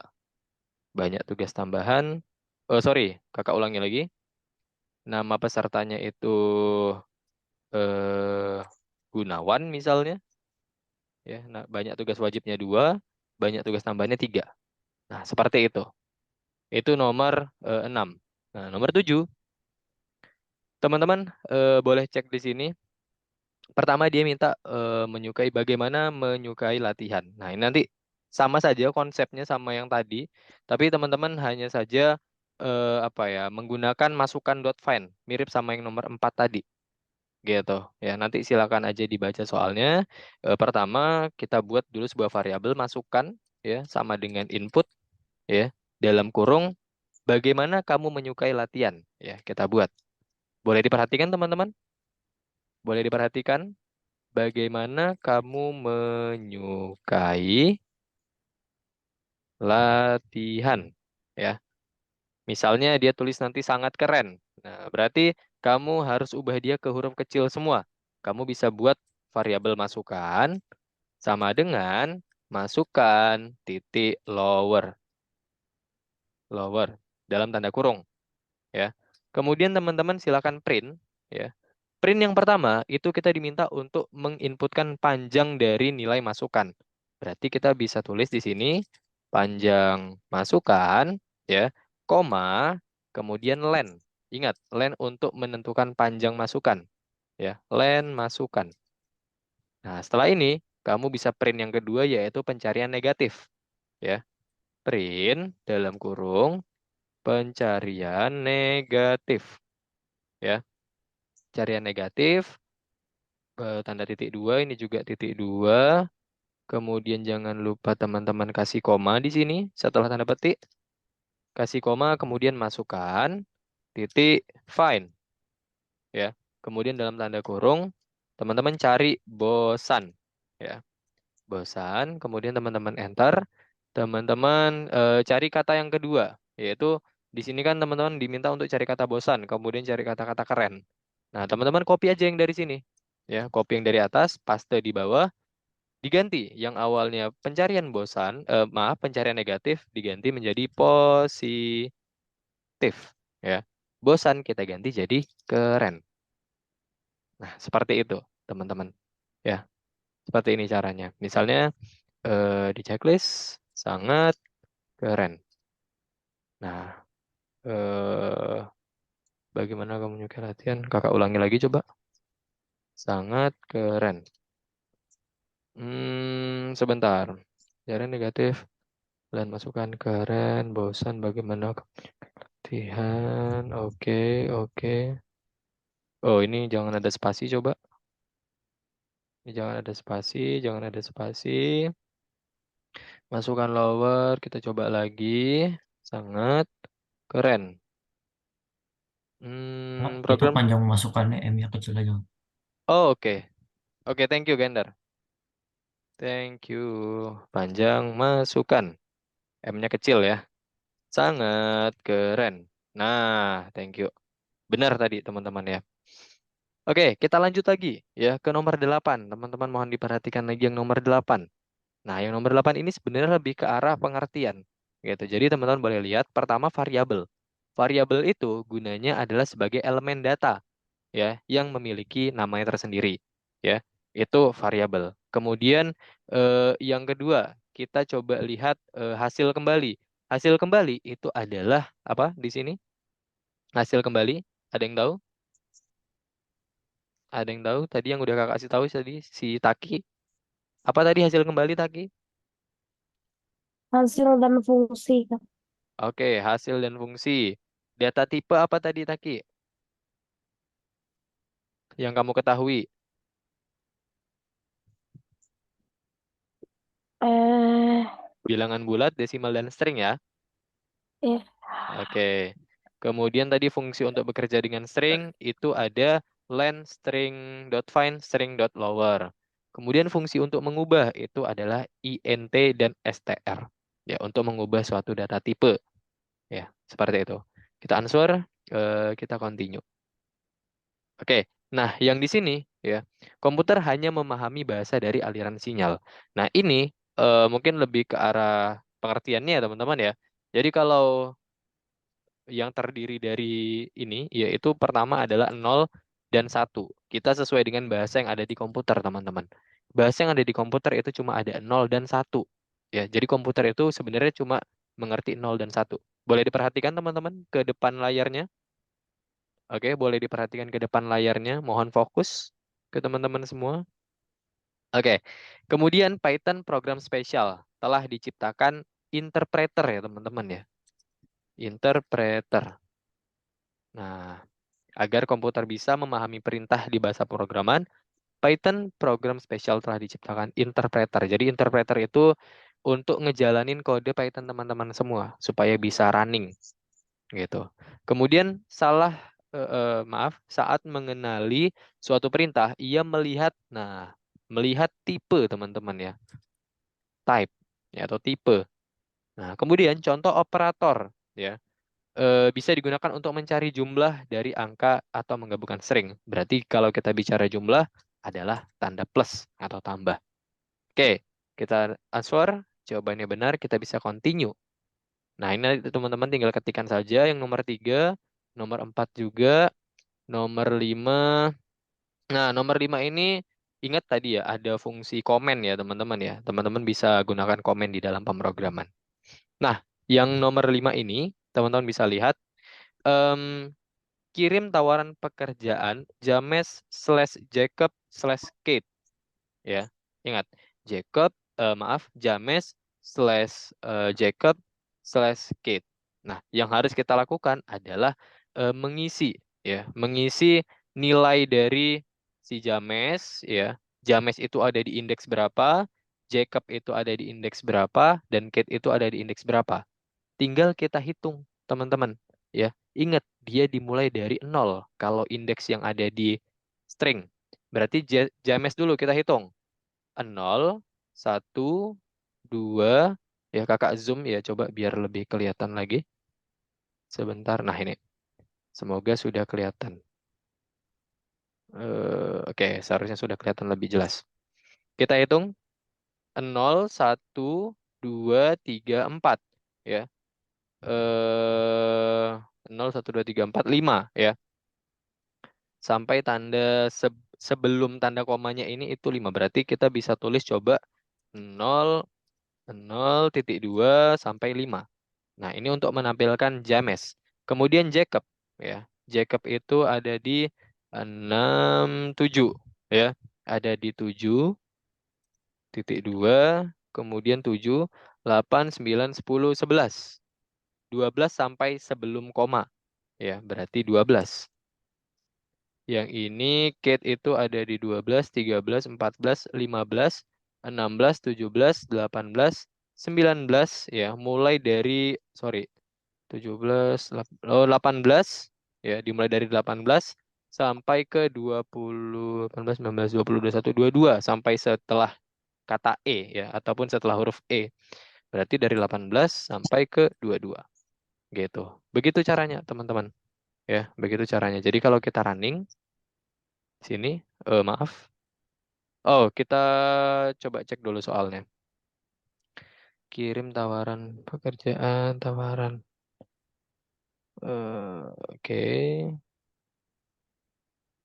Banyak tugas tambahan. Sorry, kakak ulangi lagi. Nama pesertanya itu Gunawan misalnya. Ya, nah, banyak tugas wajibnya 2, banyak tugas tambahannya 3. Nah, seperti itu. Itu nomor 6. Nah, nomor 7. Teman-teman boleh cek di sini. Pertama dia minta bagaimana menyukai latihan. Nah, ini nanti sama saja konsepnya sama yang tadi, tapi teman-teman hanya saja menggunakan masukan.find, mirip sama yang nomor 4 tadi. Gitu. Ya, nanti silakan aja dibaca soalnya. Pertama, kita buat dulu sebuah variabel masukan ya sama dengan input ya dalam kurung bagaimana kamu menyukai latihan ya, kita buat. Boleh diperhatikan teman-teman? Boleh diperhatikan? Bagaimana kamu menyukai latihan? Ya, misalnya dia tulis nanti sangat keren. Nah, berarti kamu harus ubah dia ke huruf kecil semua. Kamu bisa buat variabel masukan sama dengan masukkan titik lower. Lower dalam tanda kurung. Ya. Kemudian teman-teman silakan print. Ya. Print yang pertama itu kita diminta untuk menginputkan panjang dari nilai masukan. Berarti kita bisa tulis di sini panjang masukan ya, koma, kemudian len. Ingat, len untuk menentukan panjang masukan ya, len masukan. Nah, setelah ini kamu bisa print yang kedua yaitu pencarian negatif ya. Print dalam kurung pencarian negatif ya. Pencarian negatif tanda titik 2, ini juga titik 2. Kemudian jangan lupa teman-teman kasih koma di sini setelah tanda petik. Kasih koma, kemudian masukkan titik find. Ya. Kemudian dalam tanda kurung, teman-teman cari bosan. Ya. Bosan, kemudian teman-teman enter. Teman-teman cari kata yang kedua, yaitu di sini kan teman-teman diminta untuk cari kata bosan, kemudian cari kata-kata keren. Nah, teman-teman copy aja yang dari sini. Ya, copy yang dari atas, paste di bawah, diganti yang awalnya pencarian bosan, pencarian negatif diganti menjadi positif. Ya, bosan kita ganti jadi keren. Nah, seperti itu, teman-teman. Ya, seperti ini caranya. Misalnya di checklist sangat keren. Nah, bagaimana kamu menyukai latihan? Kakak ulangi lagi coba. Sangat keren. Sebentar. Cara negatif. Kalian masukkan keren, bosan, bagaimana latihan. Oke, oke. Oh, ini jangan ada spasi coba. Ini jangan ada spasi, jangan ada spasi. Masukkan lower, kita coba lagi. Sangat keren. Oh, itu Program. panjang masukkannya M-nya kecil aja. Oh, oke. Oke, thank you, Gender. Thank you. Panjang masukkan. M-nya kecil ya. Sangat keren. Nah, thank you. Benar tadi, teman-teman ya. Oke, kita lanjut lagi ya ke nomor 8. Teman-teman mohon diperhatikan lagi yang nomor 8. Nah, yang nomor 8 ini sebenarnya lebih ke arah pengertian. Gitu. Jadi teman-teman boleh lihat pertama variabel. Variabel itu gunanya adalah sebagai elemen data ya yang memiliki namanya tersendiri ya. Itu variabel. Kemudian yang kedua, kita coba lihat hasil kembali. Hasil kembali itu adalah apa di sini? Hasil kembali, ada yang tahu? Ada yang tahu? Tadi yang udah kakak kasih tahu tadi si Taki. Apa tadi hasil kembali Taki? Hasil dan fungsi, Kak. Oke, hasil dan fungsi. Data tipe apa tadi Taki? Yang kamu ketahui? Eh, Bilangan bulat, desimal, dan string ya. ya, Oke. Kemudian tadi fungsi untuk bekerja dengan string itu ada len, string.find, string.lower. Kemudian fungsi untuk mengubah itu adalah int dan str. Ya, untuk mengubah suatu data tipe. Ya, seperti itu. Kita answer, kita continue. Oke. Nah, yang di sini ya, komputer hanya memahami bahasa dari aliran sinyal. Nah, ini mungkin lebih ke arah pengertiannya ya, teman-teman ya. Jadi kalau yang terdiri dari ini yaitu pertama adalah 0 dan 1. Kita sesuai dengan bahasa yang ada di komputer, teman-teman. Bahasa yang ada di komputer itu cuma ada 0 dan 1. Ya, jadi komputer itu sebenarnya cuma mengerti 0 dan 1. Boleh diperhatikan teman-teman ke depan layarnya? Oke, boleh diperhatikan ke depan layarnya. Mohon fokus ke teman-teman semua. Oke. Kemudian Python program spesial telah diciptakan interpreter ya, teman-teman ya. Interpreter. Nah, agar komputer bisa memahami perintah di bahasa pemrograman, Python program spesial telah diciptakan interpreter. Jadi interpreter itu untuk ngejalanin kode Python teman-teman semua supaya bisa running gitu. Kemudian saat mengenali suatu perintah, ia melihat tipe teman-teman ya, type ya atau tipe. Nah, kemudian contoh operator ya. Bisa digunakan untuk mencari jumlah dari angka atau menggabungkan string. Berarti kalau kita bicara jumlah adalah tanda plus atau tambah. Oke, kita answer. Jawabannya benar, kita bisa continue. Nah, ini teman-teman tinggal ketikkan saja yang nomor 3, nomor 4 juga, nomor 5. Nah, nomor 5 ini ingat tadi ya, ada fungsi komen ya, teman-teman ya. Teman-teman bisa gunakan komen di dalam pemrograman. Nah, yang nomor 5 ini, teman-teman bisa lihat, kirim tawaran pekerjaan James/Jacob/Kate ya. Ingat, James/Jacob/Kate. Nah, yang harus kita lakukan adalah mengisi ya, mengisi nilai dari si James ya. James itu ada di indeks berapa, Jacob itu ada di indeks berapa, dan Kate itu ada di indeks berapa. Tinggal kita hitung, teman-teman. Ya, ingat dia dimulai dari 0 kalau indeks yang ada di string. Berarti James dulu kita hitung. 0, 1, 2. Ya, kakak zoom ya, coba biar lebih kelihatan lagi. Sebentar, nah ini. Semoga sudah kelihatan. Oke, seharusnya sudah kelihatan lebih jelas. Kita hitung 0, 1, 2, 3, 4. Ya. 0, 1, 2, 3, 4, 5 ya. Sampai tanda sebelum tanda komanya ini itu 5. Berarti kita bisa tulis coba 0, 0.2 sampai 5. Nah, ini untuk menampilkan James. Kemudian Jacob ya. Jacob itu ada di 6, 7 ya. Ada di 7.2, kemudian 7, 8, 9, 10, 11. 12 sampai sebelum koma. Ya, berarti 12. Yang ini Kate itu ada di 12, 13, 14, 15, 16, 17, 18, 19 ya, mulai dari 17, 18 ya, dimulai dari 18 sampai ke 20, 18, 19, 20, 21, 22 sampai setelah kata E ya, ataupun setelah huruf E. Berarti dari 18 sampai ke 22. Gitu. Begitu caranya, teman-teman. Ya, begitu caranya. Jadi kalau kita running sini, maaf. Oh, kita coba cek dulu soalnya. Kirim tawaran pekerjaan, tawaran. Oke.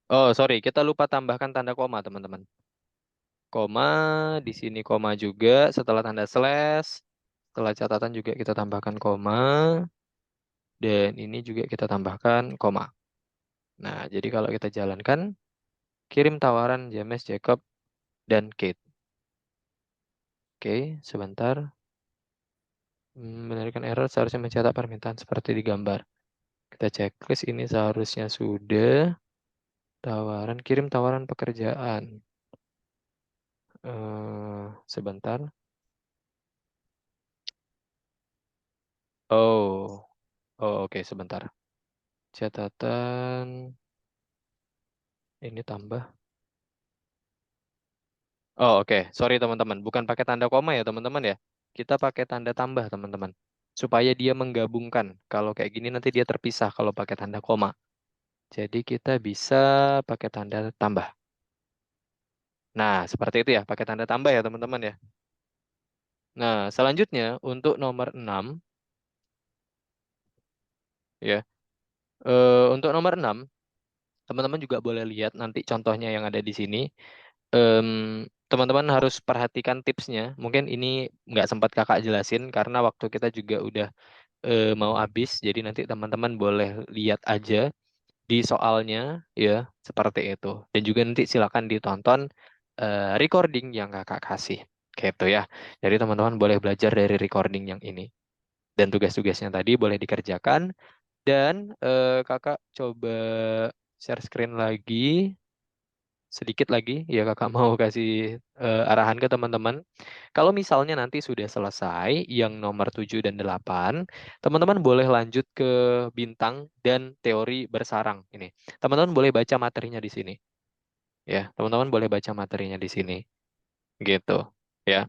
Oh, sorry, kita lupa tambahkan tanda koma, teman-teman. Koma, di sini koma juga, setelah tanda slash, setelah catatan juga kita tambahkan koma, dan ini juga kita tambahkan koma. Nah, jadi kalau kita jalankan, kirim tawaran James, Jacob, dan Kate. Oke, sebentar. Benarkan error seharusnya mencetak permintaan seperti di gambar. Kita checklist, ini seharusnya sudah. Tawaran, kirim tawaran pekerjaan. Sebentar. Oh, oke, sebentar. Catatan. Ini tambah. Oh, oke. Sorry, teman-teman. Bukan pakai tanda koma ya, teman-teman ya. Kita pakai tanda tambah, teman-teman. Supaya dia menggabungkan. Kalau kayak gini nanti dia terpisah kalau pakai tanda koma. Jadi kita bisa pakai tanda tambah. Nah, seperti itu ya. Pakai tanda tambah ya, teman-teman ya. Nah, selanjutnya untuk nomor 6. Ya. Untuk nomor 6, teman-teman juga boleh lihat nanti contohnya yang ada di sini. Teman-teman harus perhatikan tipsnya. Mungkin ini nggak sempat kakak jelasin karena waktu kita juga udah mau habis. Jadi nanti teman-teman boleh lihat aja di soalnya ya, seperti itu. Dan juga nanti silakan ditonton recording yang kakak kasih. Gitu ya. Jadi teman-teman boleh belajar dari recording yang ini. Dan tugas-tugasnya tadi boleh dikerjakan. Dan kakak coba share screen lagi. Sedikit lagi ya, kakak mau kasih arahan ke teman-teman. Kalau misalnya nanti sudah selesai yang nomor 7 dan 8, teman-teman boleh lanjut ke bintang dan teori bersarang ini. Teman-teman boleh baca materinya di sini. Ya, teman-teman boleh baca materinya di sini. Gitu. Ya.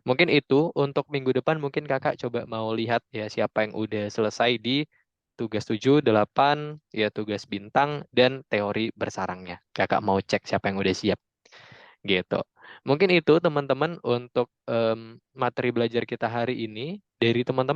Mungkin itu untuk minggu depan mungkin kakak coba mau lihat ya siapa yang udah selesai di tugas 7, 8, ya tugas bintang, dan teori bersarangnya. Kakak mau cek siapa yang udah siap. Gitu. Mungkin itu teman-teman untuk materi belajar kita hari ini. Dari teman-teman